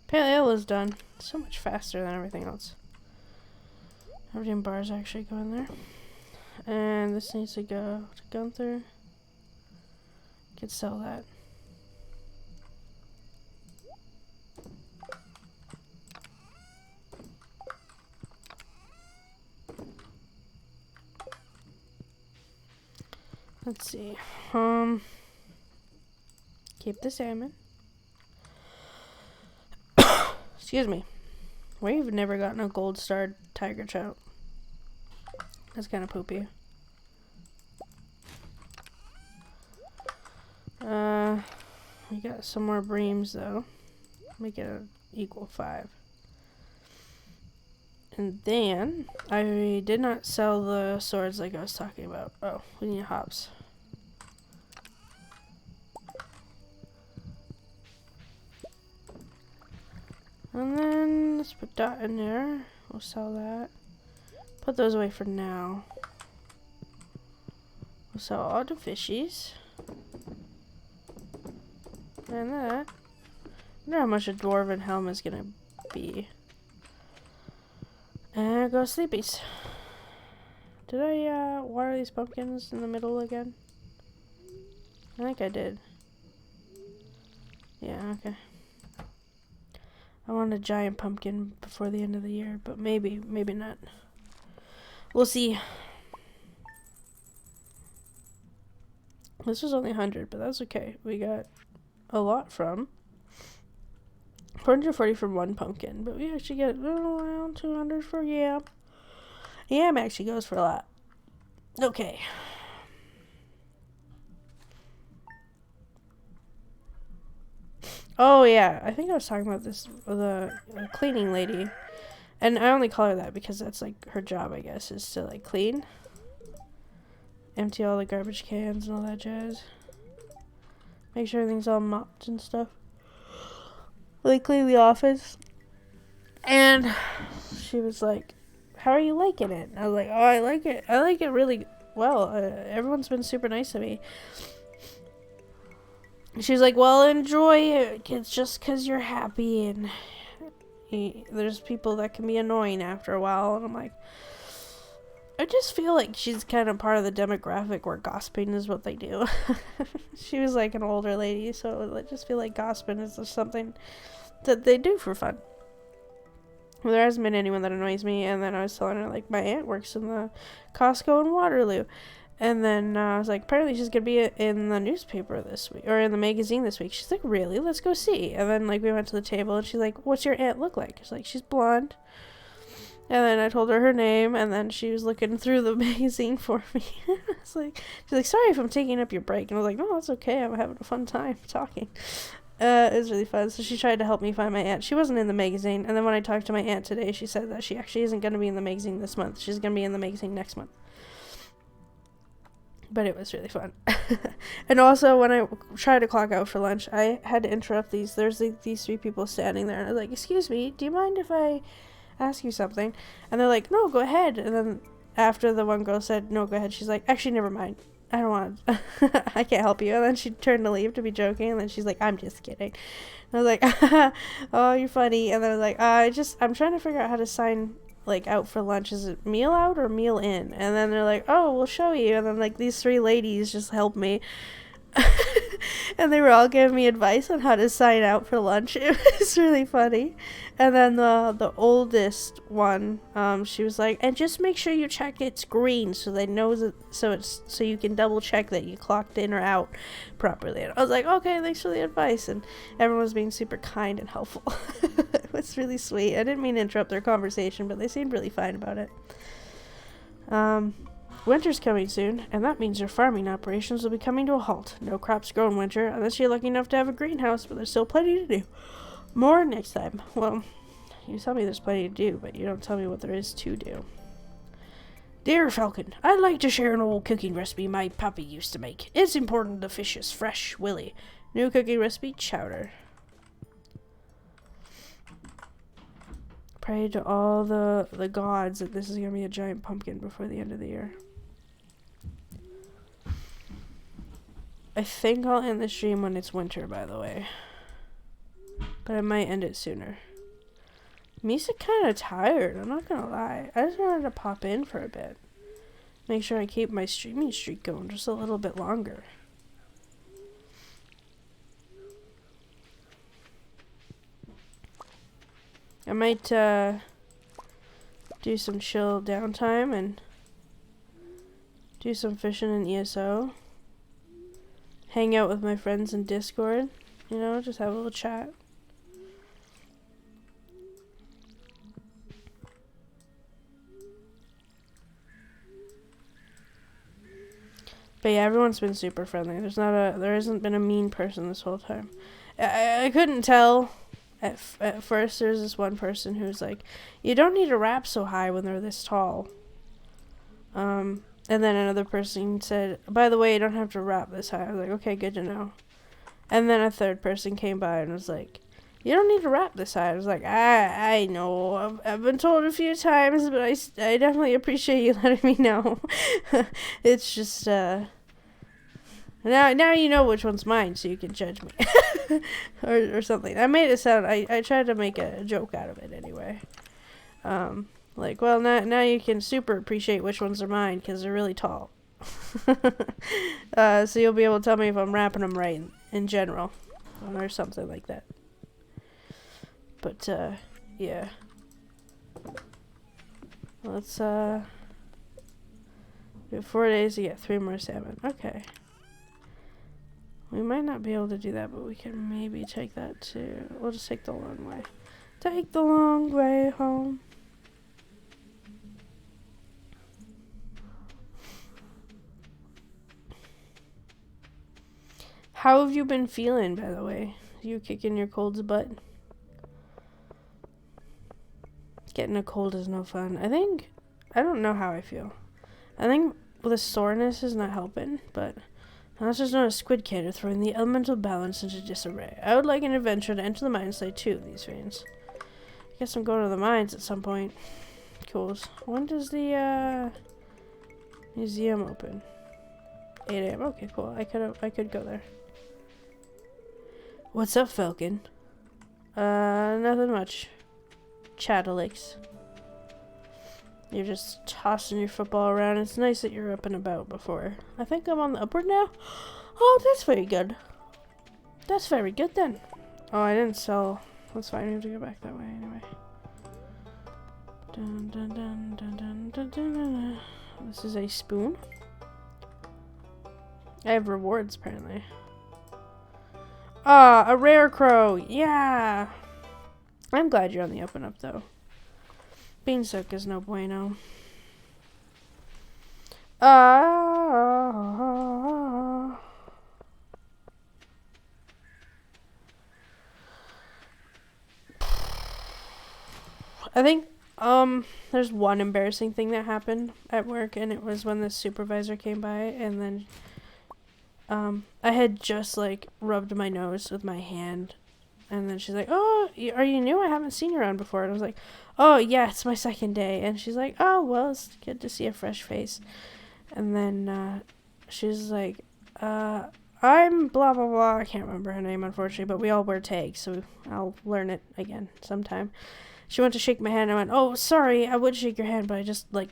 Apparently that was done so much faster than everything else. Everything bars actually go in there. And this needs to go to Gunther. Could sell that. Let's see. Keep the salmon. Excuse me. We've never gotten a gold starred tiger trout. That's kind of poopy. We got some more breams though. Make it an equal 5. And then I did not sell the swords like I was talking about. Oh, we need hops. And then let's put that in there. We'll sell that. Put those away for now. We'll sell all the fishies. And that. I wonder how much a dwarven helm is gonna be. And go sleepies. Did I water these pumpkins in the middle again? I think I did. Yeah, okay. I want a giant pumpkin before the end of the year, but maybe not. We'll see. This was only 100, but that's okay. We got a lot from 440 from one pumpkin, but we actually get around 200 for yam. Yam actually goes for a lot. Okay. Oh yeah, I think I was talking about this with a cleaning lady, and I only call her that because that's like her job, I guess, is to like clean, empty all the garbage cans and all that jazz, make sure everything's all mopped and stuff, like clean the office. And she was like, "How are you liking it?" And I was like, "Oh, I like it. I like it really well. Everyone's been super nice to me. She's like, well, enjoy it. It's just because you're happy, and there's people that can be annoying after a while. And I'm like, I just feel like she's kind of part of the demographic where gossiping is what they do. She was like an older lady, so I just feel like gossiping is just something that they do for fun. Well, there hasn't been anyone that annoys me. And then I was telling her, like, my aunt works in the Costco in Waterloo. And then I was like, apparently she's going to be in the newspaper this week, or in the magazine this week. She's like, really? Let's go see. And then, like, we went to the table, and she's like, what's your aunt look like? She's like, she's blonde. And then I told her name, and then she was looking through the magazine for me. She's like, sorry if I'm taking up your break. And I was like, no, that's okay. I'm having a fun time talking. It was really fun. So she tried to help me find my aunt. She wasn't in the magazine. And then when I talked to my aunt today, she said that she actually isn't going to be in the magazine this month. She's going to be in the magazine next month. But it was really fun. And also, when I tried to clock out for lunch, I had to interrupt these. There's these three people standing there. And I was like, excuse me, do you mind if I ask you something? And they're like, no, go ahead. And then after the one girl said, no, go ahead, she's like, actually, never mind. I don't want to. I can't help you. And then she turned to leave to be joking. And then she's like, I'm just kidding. And I was like, oh, you're funny. And then I was like, I'm trying to figure out how to sign, like, out for lunch. Is it meal out or meal in? And then they're like, oh, we'll show you. And then, like, these three ladies just helped me. And they were all giving me advice on how to sign out for lunch. It was really funny. And then the oldest one, she was like, and just make sure you check it's green so they know that, so you can double check that you clocked in or out properly. And I was like, okay, thanks for the advice. And everyone was being super kind and helpful. It was really sweet. I didn't mean to interrupt their conversation, but they seemed really fine about it. Winter's coming soon, and that means your farming operations will be coming to a halt. No crops grow in winter, unless you're lucky enough to have a greenhouse, but there's still plenty to do. More next time. Well, you tell me there's plenty to do, but you don't tell me what there is to do. Dear Falcon, I'd like to share an old cooking recipe my puppy used to make. It's important the fish is fresh, Willie. New cooking recipe, chowder. Pray to all the gods that this is going to be a giant pumpkin before the end of the year. I think I'll end the stream when it's winter, by the way. But I might end it sooner. Misa kind of tired, I'm not gonna lie. I just wanted to pop in for a bit. Make sure I keep my streaming streak going just a little bit longer. I might do some chill downtime and do some fishing in ESO. Hang out with my friends in Discord, you know, just have a little chat. But yeah, everyone's been super friendly. There hasn't been a mean person this whole time. I couldn't tell at first. There's this one person who's like, you don't need to rap so high when they're this tall. And then another person said, by the way, you don't have to rap this high. I was like, okay, good to know. And then a third person came by and was like, you don't need to rap this high. I was like, I know. I've been told a few times, but I definitely appreciate you letting me know. It's just, now you know which one's mine, so you can judge me. or something. I made it sound, I tried to make a joke out of it anyway. Like, well, now you can super appreciate which ones are mine, because they're really tall. So you'll be able to tell me if I'm rapping them right in general. Or something like that. But, yeah. Let's, we have 4 days to get 3 more salmon. Okay. We might not be able to do that, but we can maybe take that too. We'll just take the long way. Take the long way home. How have you been feeling, by the way? You kicking your cold's butt? Getting a cold is no fun. I don't know how I feel. I think the soreness is not helping, but that's just not a squid kid or throwing the elemental balance into disarray. I would like an adventure to enter the mine site too, these veins. I guess I'm going to the mines at some point. Cool. When does the Museum open. 8 a.m. Okay, cool. I could go there. What's up, Falcon? Nothing much. Chatterlix. You're just tossing your football around. It's nice that you're up and about before. I think I'm on the upward now. Oh, that's very good. That's very good then. Oh, I didn't sell. That's fine. We have to go back that way anyway. Dun, dun, dun, dun, dun, dun, dun, dun. This is a spoon. I have rewards apparently. Ah, a rare crow. Yeah. I'm glad you're on the up and up though. Beanstalk is no bueno. I think there's one embarrassing thing that happened at work, and it was when the supervisor came by, and then I had just like rubbed my nose with my hand, and then she's like, "Oh, are you new? I haven't seen you around before." And I was like, "Oh yeah, it's my second day." And she's like, "Oh well, it's good to see a fresh face." And then she's like, "I'm blah blah blah." I can't remember her name unfortunately, but we all wear tags, so I'll learn it again sometime. She went to shake my hand. I went, "Oh, sorry, I would shake your hand, but I just like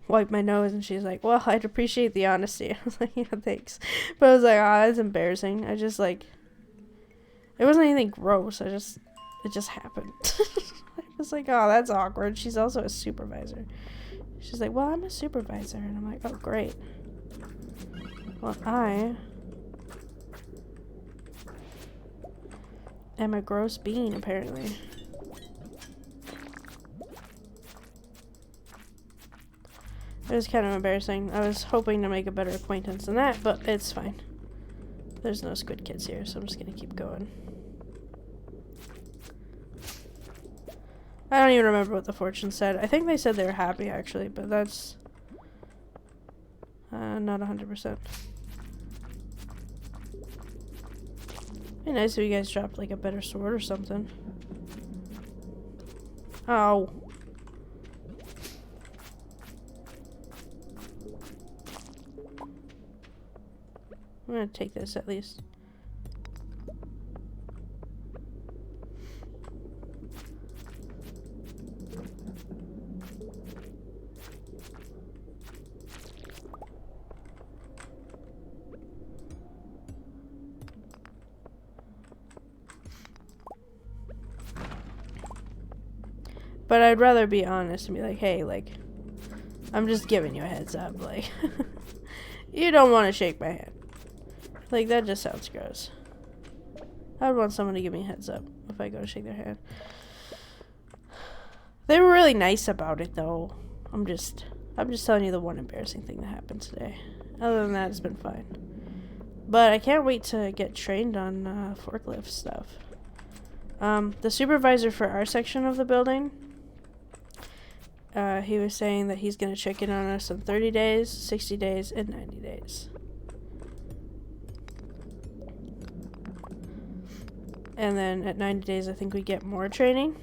wiped my nose." And she's like, "Well, I'd appreciate the honesty." I was like, "Yeah, thanks." But I was like, "Ah, that's embarrassing." I just like, it wasn't anything gross. It just happened. I was like, "Oh, that's awkward." She's also a supervisor. She's like, "Well, I'm a supervisor." And I'm like, "Oh, great. Well, I am a gross bean, apparently." It was kind of embarrassing. I was hoping to make a better acquaintance than that, but it's fine. There's no squid kids here, so I'm just gonna keep going. I don't even remember what the fortune said. I think they said they were happy, actually, but that's not 100%. Be nice if you guys dropped like a better sword or something. Oh. I'm gonna take this at least. But I'd rather be honest and be like, "Hey, like, I'm just giving you a heads up, like, you don't want to shake my hand." Like, that just sounds gross. I would want someone to give me a heads up if I go to shake their hand. They were really nice about it, though. I'm just telling you the one embarrassing thing that happened today. Other than that, it's been fine. But I can't wait to get trained on forklift stuff. The supervisor for our section of the building, he was saying that he's going to check in on us in 30 days, 60 days, and 90 days. And then at 90 days, I think we get more training.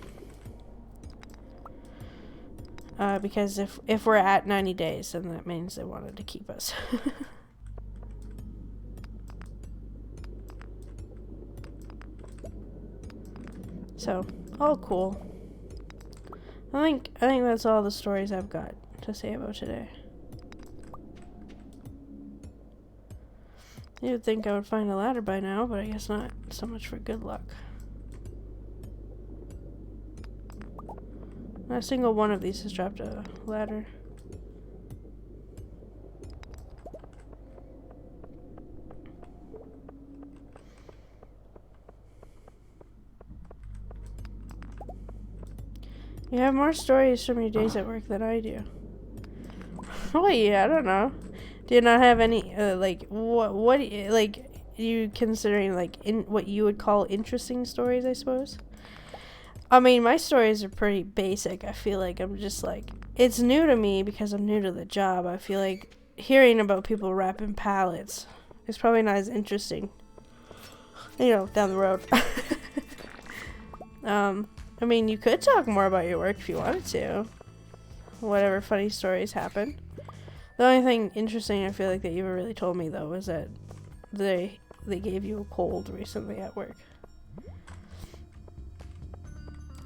Because if we're at 90 days, then that means they wanted to keep us. So, all cool. I think that's all the stories I've got to say about today. You'd think I would find a ladder by now, but I guess not. So much for good luck. Not a single one of these has dropped a ladder. You have more stories from your days at work than I do. Oh yeah, I don't know. Do you not have any like what like you considering like in what you would call interesting stories, I suppose? I mean, my stories are pretty basic. I feel like I'm just like, it's new to me because I'm new to the job. I feel like hearing about people wrapping pallets is probably not as interesting, you know, down the road. I mean, you could talk more about your work if you wanted to. Whatever funny stories happen. The only thing interesting I feel like that you ever really told me though was that they gave you a cold recently at work.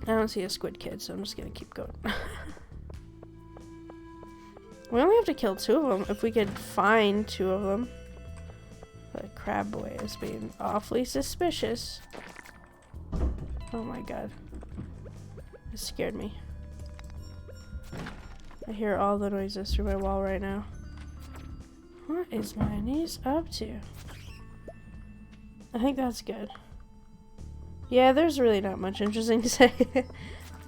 I don't see a squid kid, so I'm just gonna keep going. We only have to kill 2 of them if we could find 2 of them. The crab boy is being awfully suspicious. Oh my god. It scared me. I hear all the noises through my wall right now. What is my niece up to? I think that's good. Yeah, there's really not much interesting to say.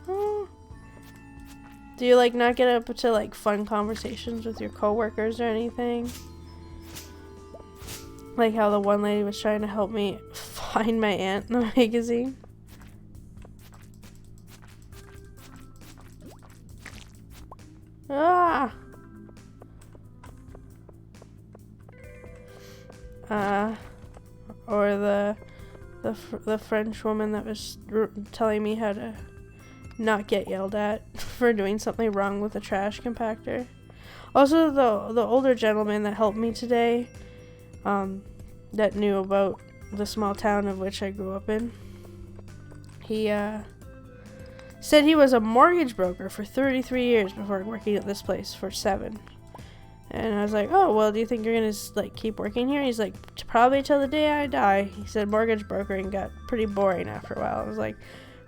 Oh. Do you like not get up to like fun conversations with your coworkers or anything? Like how the one lady was trying to help me find my aunt in the magazine. Ah! Or the French woman that was telling me how to not get yelled at for doing something wrong with the trash compactor. Also, the older gentleman that helped me today, that knew about the small town of which I grew up in, he said he was a mortgage broker for 33 years before working at this place for 7. And I was like, oh, well, do you think you're gonna like keep working here? He's like, probably till the day I die. He said mortgage brokering got pretty boring after a while. I was like,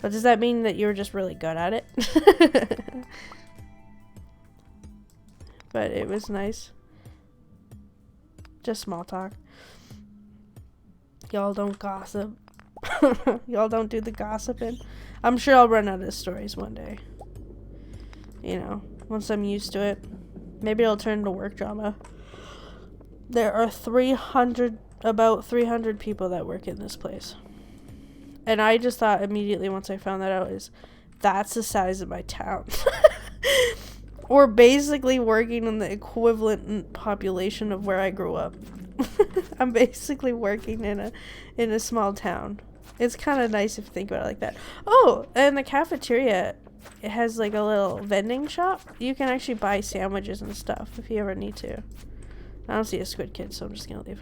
but does that mean that you were just really good at it? But it was nice. Just small talk. Y'all don't gossip. Y'all don't do the gossiping. I'm sure I'll run out of stories one day. You know, once I'm used to it. Maybe it'll turn into work drama. There are about 300 people that work in this place. And I just thought immediately once I found that out that's the size of my town. We're basically working on the equivalent population of where I grew up. I'm basically working in a small town. It's kind of nice if you think about it like that. Oh, and the cafeteria, it has like a little vending shop. You can actually buy sandwiches and stuff if you ever need to. I don't see a squid kid, so I'm just gonna leave.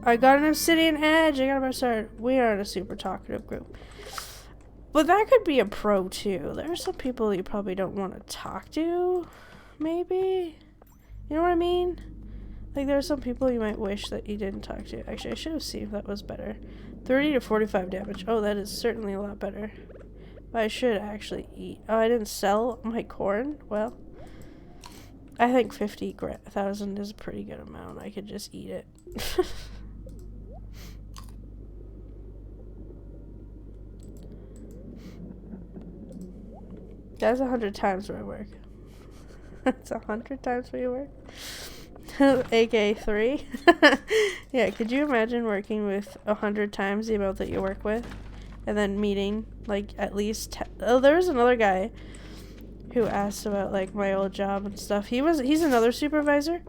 I got an obsidian edge. I got a start. We are in a super talkative group. But that could be a pro too. There are some people you probably don't want to talk to. Maybe. You know what I mean? Like there are some people you might wish that you didn't talk to. Actually, I should have seen if that was better. 30 to 45 damage. Oh, that is certainly a lot better. But I should actually eat. Oh, I didn't sell my corn? Well, I think 50,000 is a pretty good amount. I could just eat it. That's 100 times where I work. That's 100 times where you work? AKA 3. Yeah, could you imagine working with 100 times the amount that you work with? And then meeting, like, at least... Oh, there was another guy who asked about, like, my old job and stuff. He's another supervisor.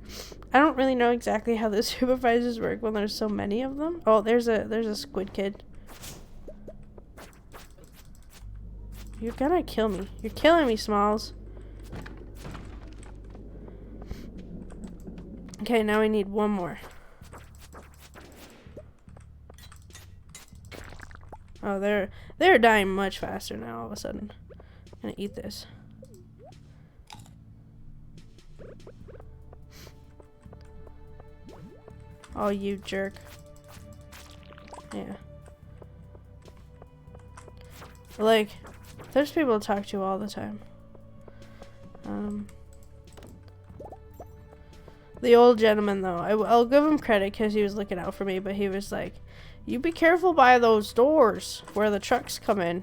I don't really know exactly how the supervisors work when there's so many of them. Oh, there's a squid kid. You're gonna kill me. You're killing me, Smalls. Okay, now we need one more. Oh, they're dying much faster now all of a sudden. I'm gonna eat this. Oh, you jerk. Yeah. Like, there's people to talk to all the time. The old gentleman, though, I'll give him credit because he was looking out for me, but he was like, you be careful by those doors where the trucks come in.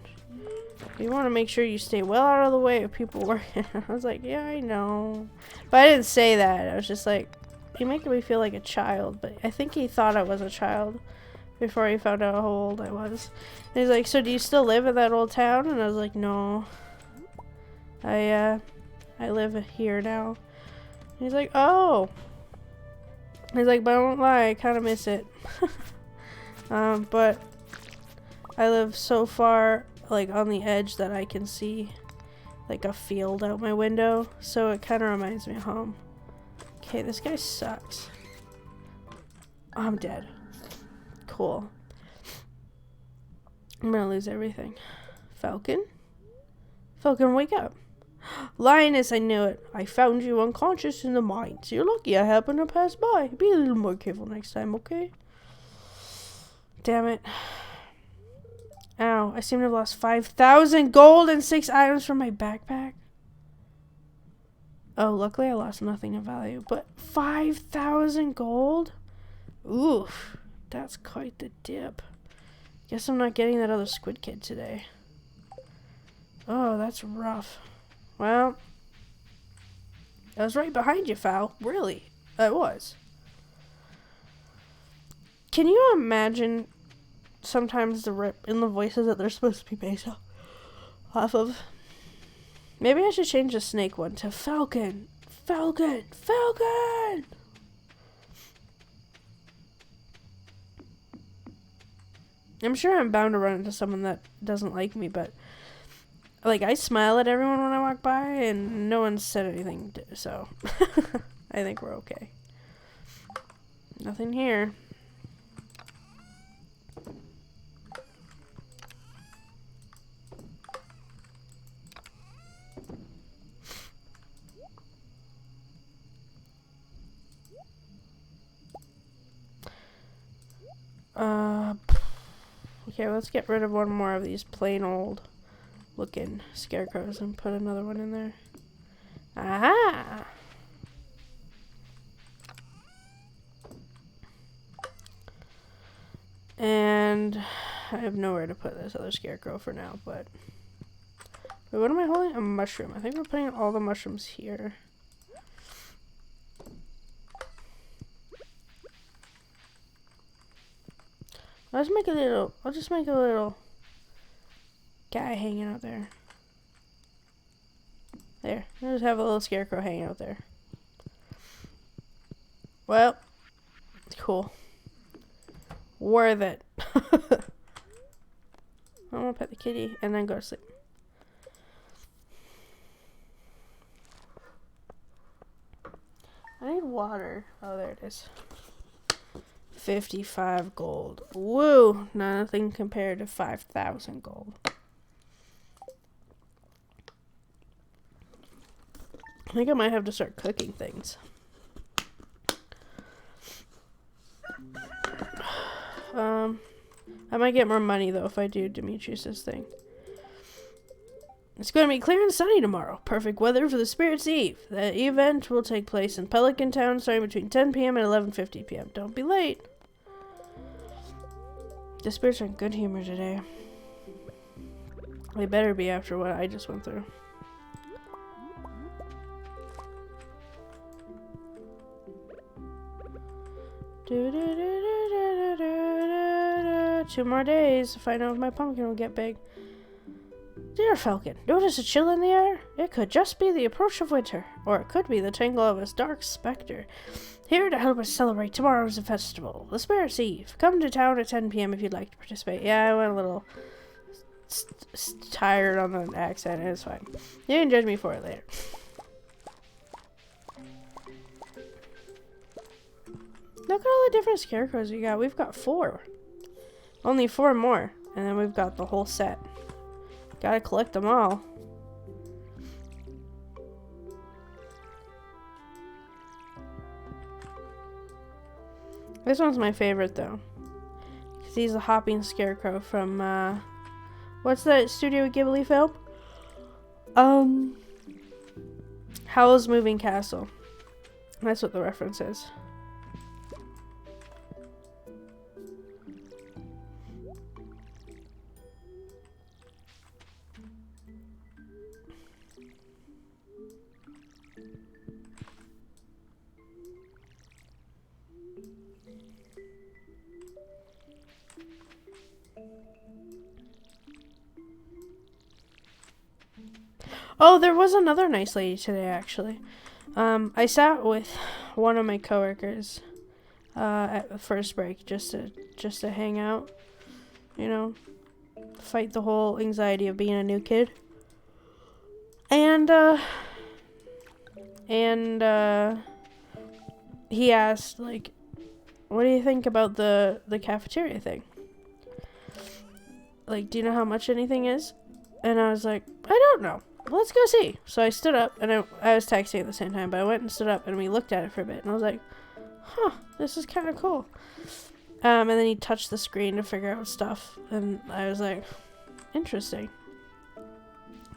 You want to make sure you stay well out of the way of people working. I was like, yeah, I know. But I didn't say that. I was just like, you're making me feel like a child. But I think he thought I was a child before he found out how old I was. And he's like, so do you still live in that old town? And I was like, no. I live here now. And he's like, oh. He's like, but I won't lie, I kind of miss it. But I live so far, like, on the edge that I can see like a field out my window, so it kind of reminds me of home. Okay, this guy sucks. I'm dead. Cool. I'm gonna lose everything. Falcon? Falcon, wake up. Lioness, I knew it. I found you unconscious in the mines. You're lucky I happened to pass by. Be a little more careful next time, okay? Damn it. Ow, I seem to have lost 5,000 gold and 6 items from my backpack. Oh, luckily I lost nothing of value. But 5,000 gold? Oof, that's quite the dip. Guess I'm not getting that other squid kid today. Oh, that's rough. Well, I was right behind you, Fowl. Really, I was. Can you imagine sometimes the rip in the voices that they're supposed to be based off of? Maybe I should change the snake one to Falcon. Falcon! Falcon! I'm sure I'm bound to run into someone that doesn't like me, but like I smile at everyone when I walk by and no one said anything, so I think we're okay. Nothing here. Okay, let's get rid of one more of these plain old looking scarecrows and put another one in there. Ah! And I have nowhere to put this other scarecrow for now, but wait, what am I holding? A mushroom. I think we're putting all the mushrooms here. I'll just make a little guy hanging out there. There. I'll just have a little scarecrow hanging out there. Well, cool. Worth it. I'm gonna pet the kitty and then go to sleep. I need water. Oh, there it is. 55 gold. Woo! Nothing compared to 5,000 gold. I think I might have to start cooking things. I might get more money though if I do Demetrius's thing. It's going to be clear and sunny tomorrow. Perfect weather for the Spirit's Eve. The event will take place in Pelican Town starting between 10 p.m. and 11:50 p.m. Don't be late. The spirits are in good humor today. They better be after what I just went through. Two more days to find out if my pumpkin will get big. Dear Falcon, notice a chill in the air? It could just be the approach of winter, or it could be the tangle of a dark specter. Here to help us celebrate tomorrow's festival, the Spirit's Eve. Come to town at 10 p.m. if you'd like to participate. Yeah, I went a little tired on the accent. It's fine. You can judge me for it later. Look at all the different scarecrows we got. We've got 4. Only 4 more. And then we've got the whole set. Gotta collect them all. This one's my favorite though. Because he's a hopping scarecrow from, what's that Studio Ghibli film? Howl's Moving Castle. That's what the reference is. Oh, there was another nice lady today, actually. I sat with one of my coworkers at the first break just to hang out, you know, fight the whole anxiety of being a new kid. And he asked, like, what do you think about the cafeteria thing? Like, do you know how much anything is? And I was like, I don't know. Let's go see. So I stood up, and I was texting at the same time, but I went and stood up, and we looked at it for a bit, and I was like, huh, this is kind of cool. And then he touched the screen to figure out stuff, and I was like, interesting.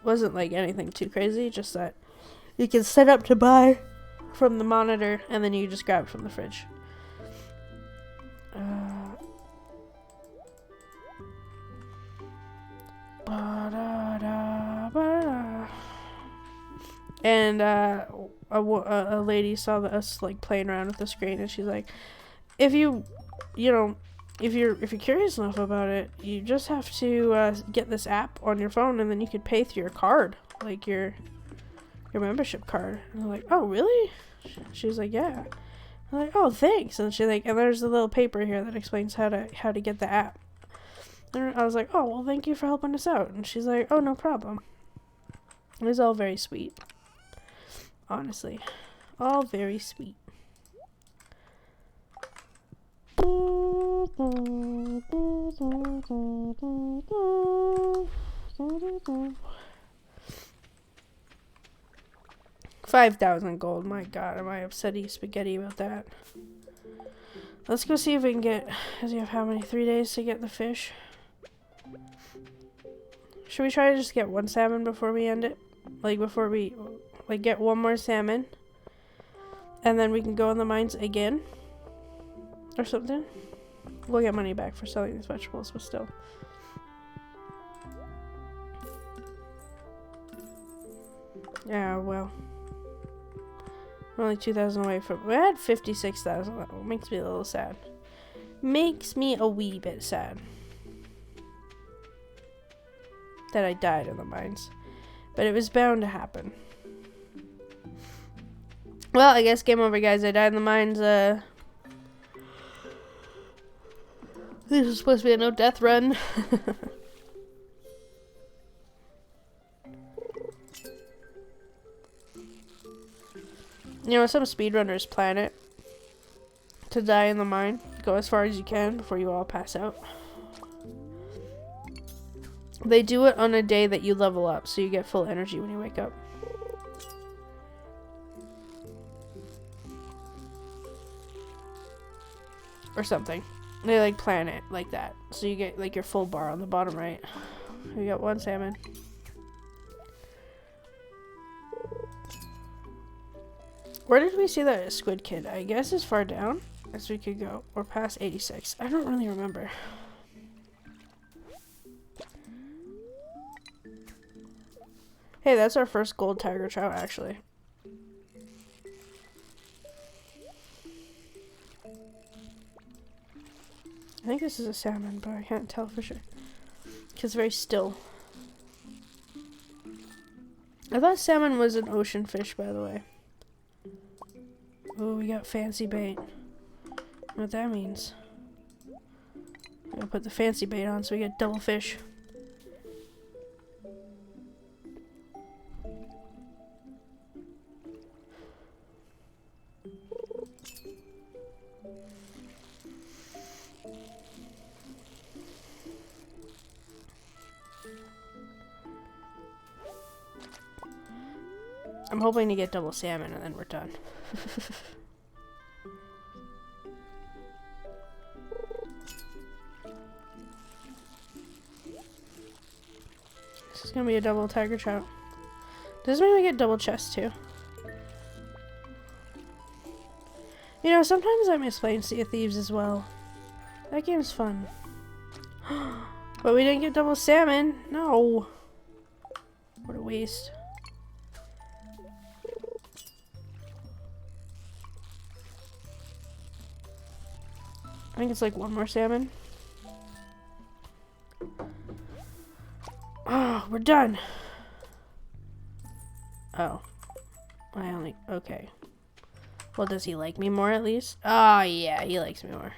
Wasn't like anything too crazy, just that you can set up to buy from the monitor, and then you just grab it from the fridge. And a lady saw us like playing around with the screen, and she's like, if you're curious enough about it, you just have to get this app on your phone, and then you could pay through your card, like your membership card. And I'm like, oh really? She's like, yeah. I'm like, oh thanks. And she's like, and there's a little paper here that explains how to get the app. And I was like, oh well, thank you for helping us out. And she's like, oh no problem. It was all very sweet. Honestly, all very sweet. $5,000 gold. My God, am I upsetty spaghetti about that? Let's go see if we can get. Does he have how many? 3 days to get the fish? Should we try to just get one salmon before we end it? Like before we get one more salmon, and then we can go in the mines again, or something. We'll get money back for selling these vegetables, but still. Yeah, well. We're only 2,000 away from. We had 56,000. That makes me a little sad. Makes me a wee bit sad that I died in the mines, but it was bound to happen. Well, I guess game over, guys. I died in the mines. This was supposed to be a no death run. You know, some speedrunners plan it to die in the mine. Go as far as you can before you all pass out. They do it on a day that you level up, so you get full energy when you wake up. Or something. They like plan it like that, so you get like your full bar on the bottom right. We got one salmon. Where did we see that squid kid? I guess as far down as we could go, or past 86. I don't really remember. Hey, that's our first gold tiger trout, actually. I think this is a salmon, but I can't tell for sure. Because it's very still. I thought salmon was an ocean fish, by the way. Oh, we got fancy bait. What that means. I'm gonna put the fancy bait on so we get double fish. I'm hoping to get double salmon and then we're done. This is gonna be a double tiger trout. Does this mean we get double chest too? You know, sometimes I miss playing Sea of Thieves as well. That game's fun. But we didn't get double salmon. No. What a waste. I think it's like one more salmon. Oh, we're done. Oh. Okay. Well, does he like me more at least? Oh, yeah, he likes me more.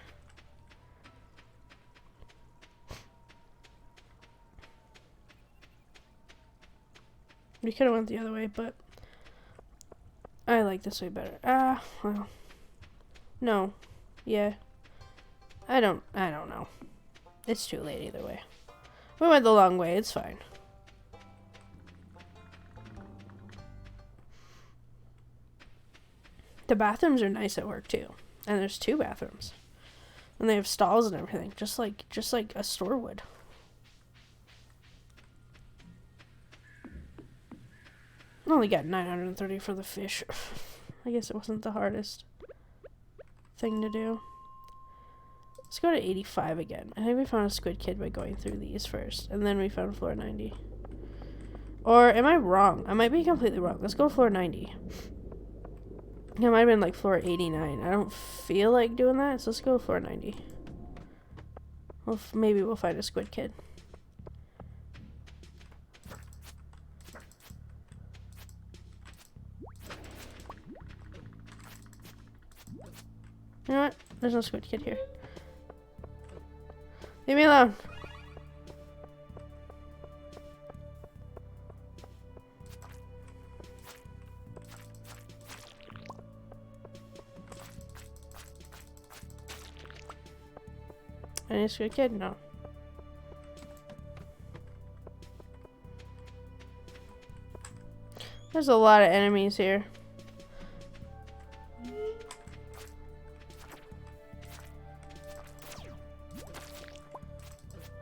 We could have went the other way, but I like this way better. Well. No. Yeah. I don't know. It's too late either way. We went the long way, it's fine. The bathrooms are nice at work too. And there's 2 bathrooms. And they have stalls and everything, just like a store would. I only got 930 for the fish. I guess it wasn't the hardest thing to do. Let's go to 85 again. I think we found a squid kid by going through these first, and then we found floor 90. Or am I wrong? I might be completely wrong. Let's go floor 90. It might have been like floor 89. I don't feel like doing that, so let's go floor 90. Well, maybe we'll find a squid kid. You know what? There's no squid kid here. Leave me alone. Any squid kid? No. There's a lot of enemies here.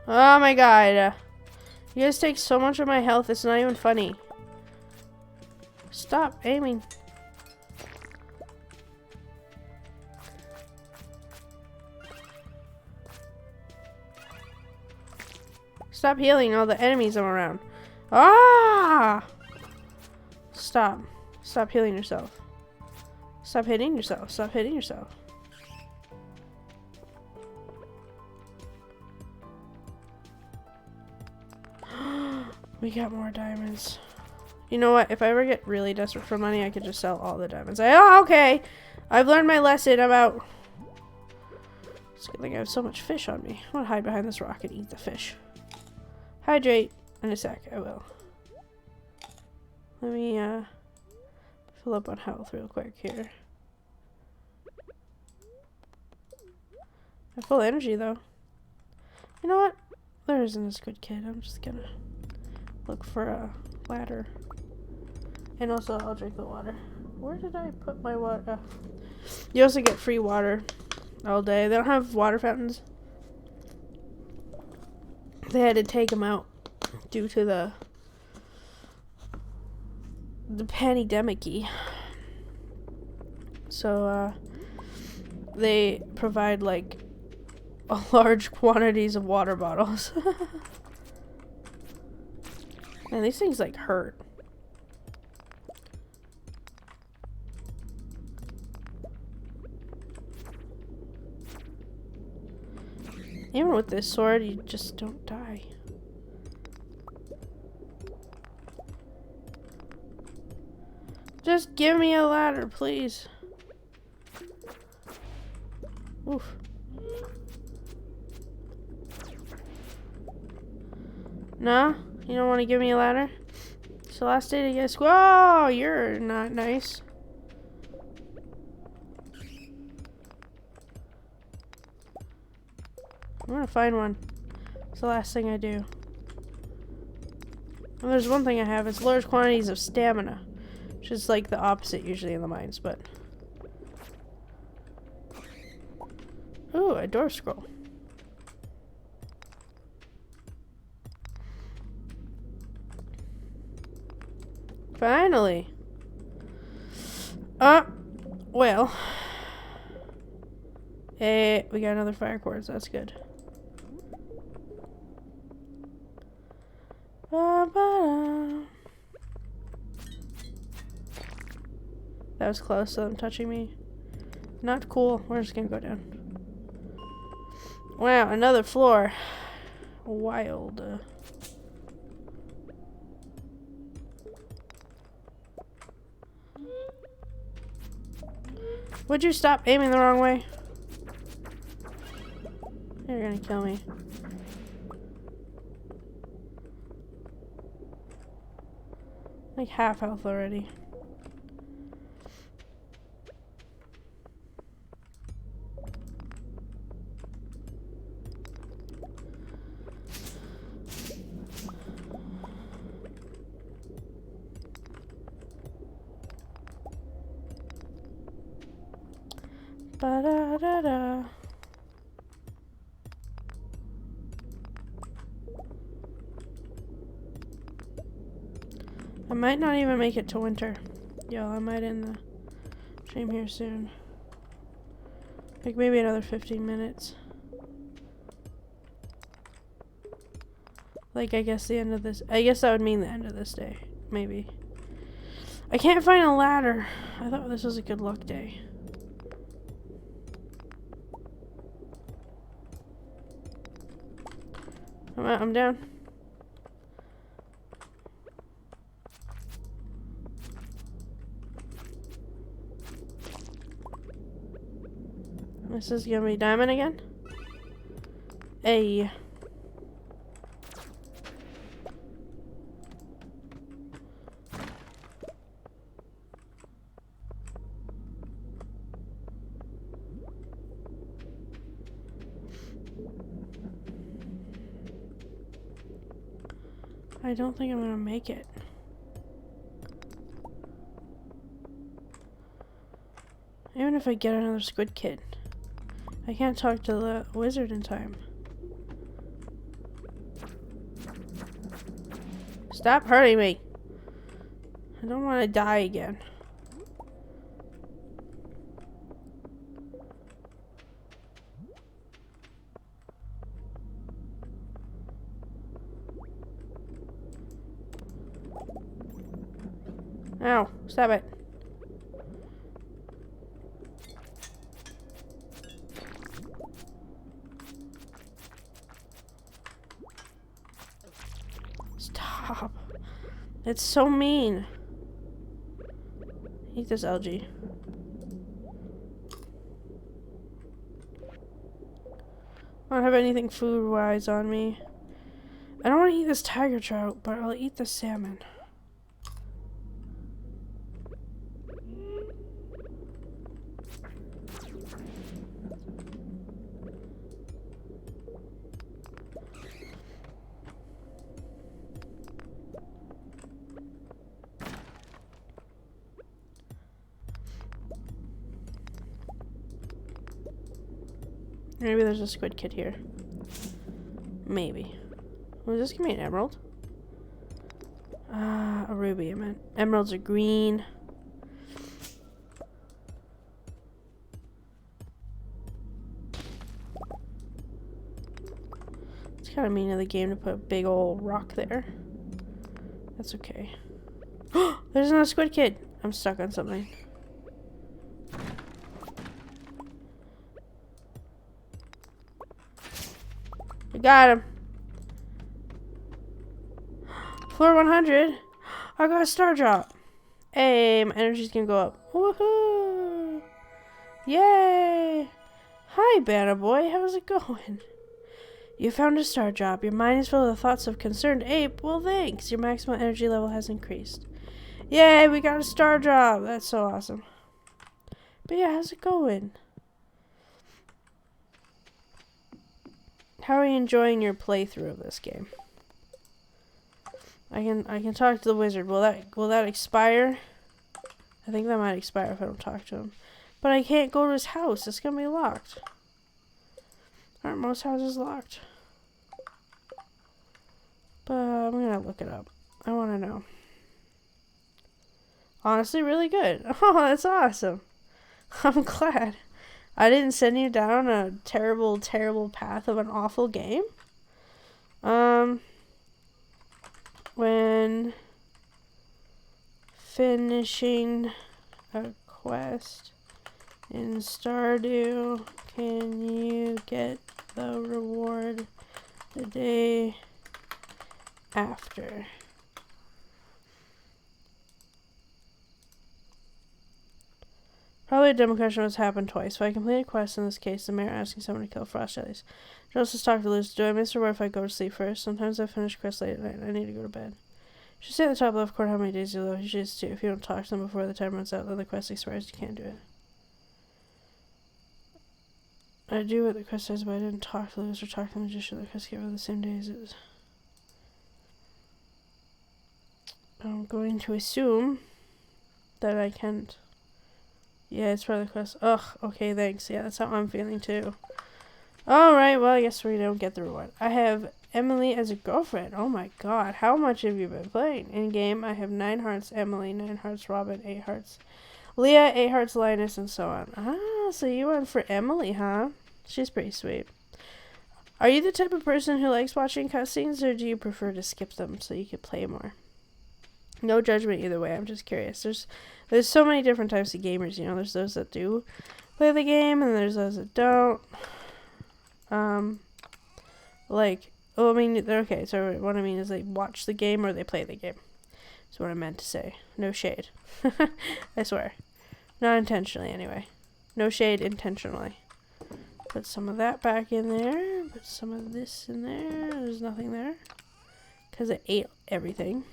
Oh my god. You guys take so much of my health, it's not even funny. Stop aiming. Stop healing all the enemies I'm around. Ah! Stop. Stop healing yourself. Stop hitting yourself. Stop hitting yourself. We got more diamonds. You know what? If I ever get really desperate for money, I could just sell all the diamonds. Oh, okay. I've learned my lesson about... It's a good thing I have so much fish on me. I'm gonna hide behind this rock and eat the fish. Hydrate in a sec. I will. Let me fill up on health real quick here. I have full energy though. You know what? There isn't a squid kid. I'm just gonna look for a ladder. And also I'll drink the water. Where did I put my water? You also get free water all day. They don't have water fountains. They had to take them out due to the pandemic. So they provide like large quantities of water bottles. Man, these things like hurt. Even with this sword, you just don't die. Just give me a ladder, please. Oof. No? You don't want to give me a ladder? It's the last day to get school. Oh, you're not nice. I'm gonna find one. It's the last thing I do. And there's one thing I have. It's large quantities of stamina. Which is like the opposite usually in the mines, but... Ooh, a door scroll. Finally. Well. Hey, we got another fire quartz. That's good. Ba-ba-da. That was close to them touching me. Not cool. We're just gonna go down. Wow, another floor. Wild. Would you stop aiming the wrong way? You're gonna kill me. I like half health already. Ba-da-da-da. I might not even make it to winter. Yo, I might end the stream here soon. Like maybe another 15 minutes. Like I guess the end of this. I guess that would mean the end of this day. Maybe. I can't find a ladder. I thought this was a good luck day. I'm down. This is gonna be diamond again. Hey. I don't think I'm gonna make it. Even if I get another squid kid, I can't talk to the wizard in time. Stop hurting me. I don't want to die again. Ow, stop it. Stop. It's so mean. Eat this algae. I don't have anything food-wise on me. I don't want to eat this tiger trout, but I'll eat the salmon. Maybe there's a squid kid here. Maybe. Was this give me an emerald? A ruby, I meant. Emeralds are green. It's kind of mean of the game to put a big old rock there. That's okay. There's another squid kid. I'm stuck on something. I got him. Floor 100. I got a star drop. Hey, my energy's gonna go up. Woohoo! Yay! Hi, Banner Boy. How's it going? You found a star drop. Your mind is filled with thoughts of concerned ape. Well, thanks. Your maximum energy level has increased. Yay, we got a star drop. That's so awesome. But yeah, how's it going? How are you enjoying your playthrough of this game? I can talk to the wizard. Will that expire? I think that might expire if I don't talk to him. But I can't go to his house. It's gonna be locked. Aren't most houses locked? But I'm gonna look it up. I wanna know. Honestly, really good. Oh, that's awesome. I'm glad. I didn't send you down a terrible, terrible path of an awful game. When finishing a quest in Stardew, can you get the reward the day after? Probably a demo question was happened twice. So I complete a quest, in this case, the mayor asking someone to kill frost jellies. Joseph's talk to Liz. Do I miss her word if I go to sleep first? Sometimes I finish quests late at night and I need to go to bed. Should say at the top left corner how many days you left. You should too. If you don't talk to them before the time runs out, then the quest expires. You can't do it. I do what the quest says, but I didn't talk to those or talk to the magician. The quest gave her the same day as it was. I'm going to assume that I can't. Yeah, it's part of the quest. Ugh, okay, thanks. Yeah, that's how I'm feeling too. Alright, well, I guess we don't get the reward. I have Emily as a girlfriend. Oh my god, how much have you been playing? In game, I have 9 hearts Emily, 9 hearts Robin, 8 hearts Leah, 8 hearts Linus, and so on. Ah, so you went for Emily, huh? She's pretty sweet. Are you the type of person who likes watching cutscenes, or do you prefer to skip them so you could play more? No judgment either way, I'm just curious. There's so many different types of gamers, you know. There's those that do play the game, and there's those that don't. Okay, so what I mean is they watch the game or they play the game. That's what I meant to say. No shade. I swear. Not intentionally, anyway. No shade intentionally. Put some of that back in there. Put some of this in there. There's nothing there. Because it ate everything.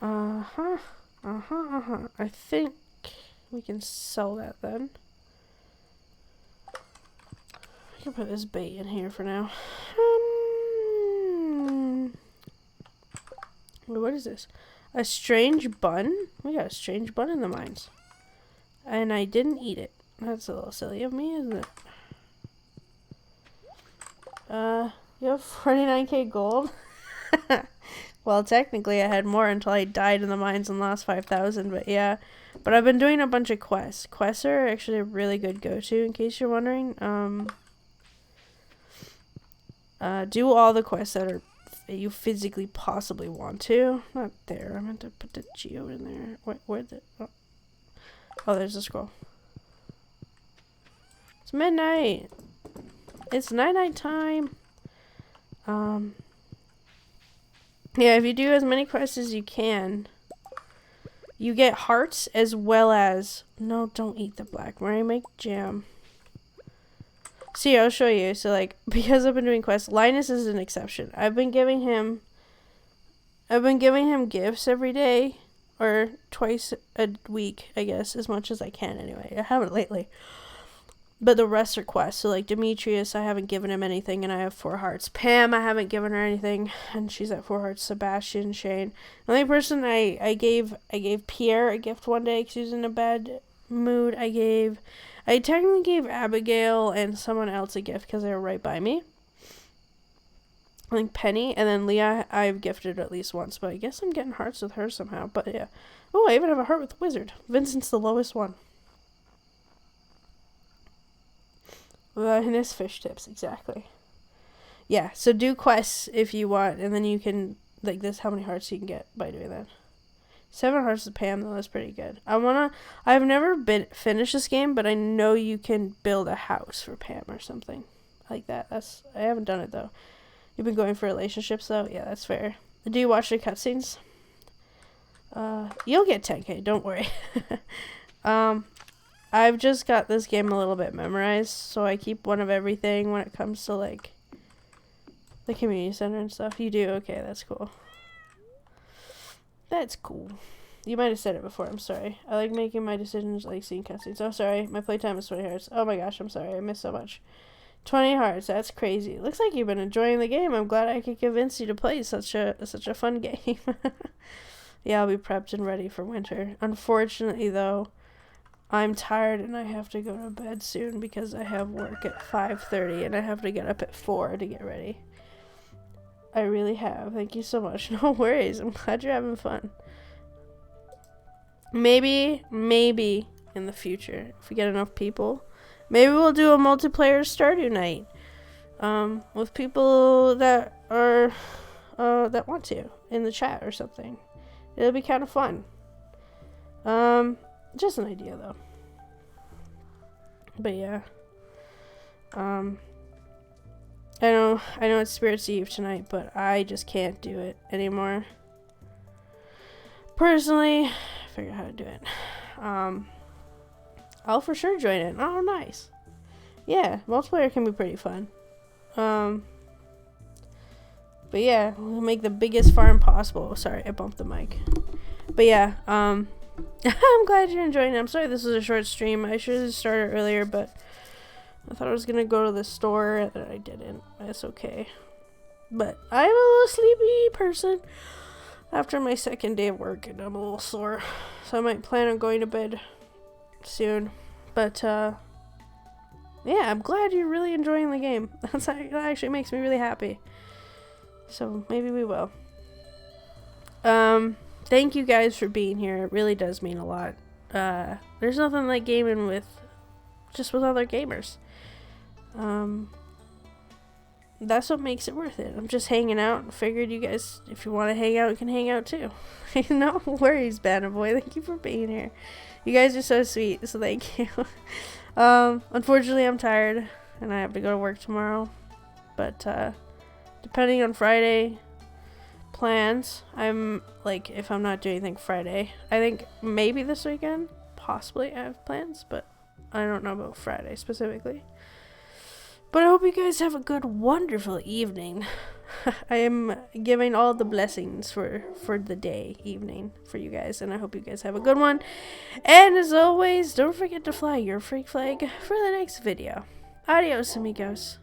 I think we can sell that then. I can put this bait in here for now. What is this? A strange bun? We got a strange bun in the mines. And I didn't eat it. That's a little silly of me, isn't it? You have 49k gold? Well, technically I had more until I died in the mines and lost 5,000, but yeah. But I've been doing a bunch of quests. Quests are actually a really good go-to, in case you're wondering. Do all the quests that you physically possibly want to. Not there. I meant to put the geo in there. Where'd the... Oh, there's a scroll. It's midnight. It's night time. Yeah, if you do as many quests as you can, you get hearts as well as... No, don't eat the blackberry. Make jam. See, I'll show you. So, like, because I've been doing quests, Linus is an exception. I've been giving him gifts every day, or twice a week, I guess, as much as I can anyway. I haven't lately. But the rest are quests. So, like, Demetrius, I haven't given him anything, and I have 4 hearts. Pam, I haven't given her anything, and she's at 4 hearts. Sebastian, Shane. The only person I gave Pierre a gift one day because he was in a bad mood. I technically gave Abigail and someone else a gift because they were right by me. I think Penny, and then Leah I've gifted at least once, but I guess I'm getting hearts with her somehow. But yeah. Oh, I even have a heart with the wizard. Vincent's the lowest one. And his fish tips, exactly. Yeah, so do quests if you want, and then you can, like, this, how many hearts you can get by doing that. 7 hearts to Pam, though, that's pretty good. I've never finished this game, but I know you can build a house for Pam or something like that. I haven't done it, though. You've been going for relationships, though? Yeah, that's fair. Do you watch the cutscenes? You'll get 10k, don't worry. I've just got this game a little bit memorized, so I keep one of everything when it comes to, like, the community center and stuff. You do? Okay, that's cool. That's cool. You might have said it before, I'm sorry. I like making my decisions, like seeing cutscenes. Oh, sorry, my playtime is 20 hearts. Oh my gosh, I'm sorry, I missed so much. 20 hearts, that's crazy. Looks like you've been enjoying the game. I'm glad I could convince you to play such a fun game. Yeah, I'll be prepped and ready for winter. Unfortunately, though, I'm tired and I have to go to bed soon because I have work at 5:30 and I have to get up at 4 to get ready. I really have. Thank you so much. No worries. I'm glad you're having fun. Maybe in the future, if we get enough people, maybe we'll do a multiplayer Stardew night. With people that are that want to in the chat or something. It'll be kind of fun. Just an idea though. But yeah. I know it's Spirit's Eve tonight, but I just can't do it anymore. Personally, figure out how to do it. I'll for sure join it. Oh, nice. Yeah, multiplayer can be pretty fun. But yeah, we'll make the biggest farm possible. Sorry, I bumped the mic. But yeah, I'm glad you're enjoying it. I'm sorry this was a short stream. I should have started earlier, but I thought I was gonna go to the store and I didn't. That's okay. But I'm a little sleepy person after my second day of work, and I'm a little sore. So I might plan on going to bed soon. But yeah, I'm glad you're really enjoying the game. That actually makes me really happy. So maybe we will. Thank you guys for being here. It really does mean a lot. There's nothing like gaming with other gamers. That's what makes it worth it. I'm just hanging out and figured you guys, if you want to hang out, you can hang out too. No worries, Banner Boy. Thank you for being here. You guys are so sweet, so thank you. Unfortunately, I'm tired and I have to go to work tomorrow. But depending on Friday plans, I'm like, if I'm not doing anything Friday, I think maybe this weekend, possibly I have plans, but I don't know about Friday specifically. But I hope you guys have a good, wonderful evening. I am giving all the blessings for the day, evening for you guys, and I hope you guys have a good one. And as always, don't forget to fly your freak flag for the next video. Adios, amigos.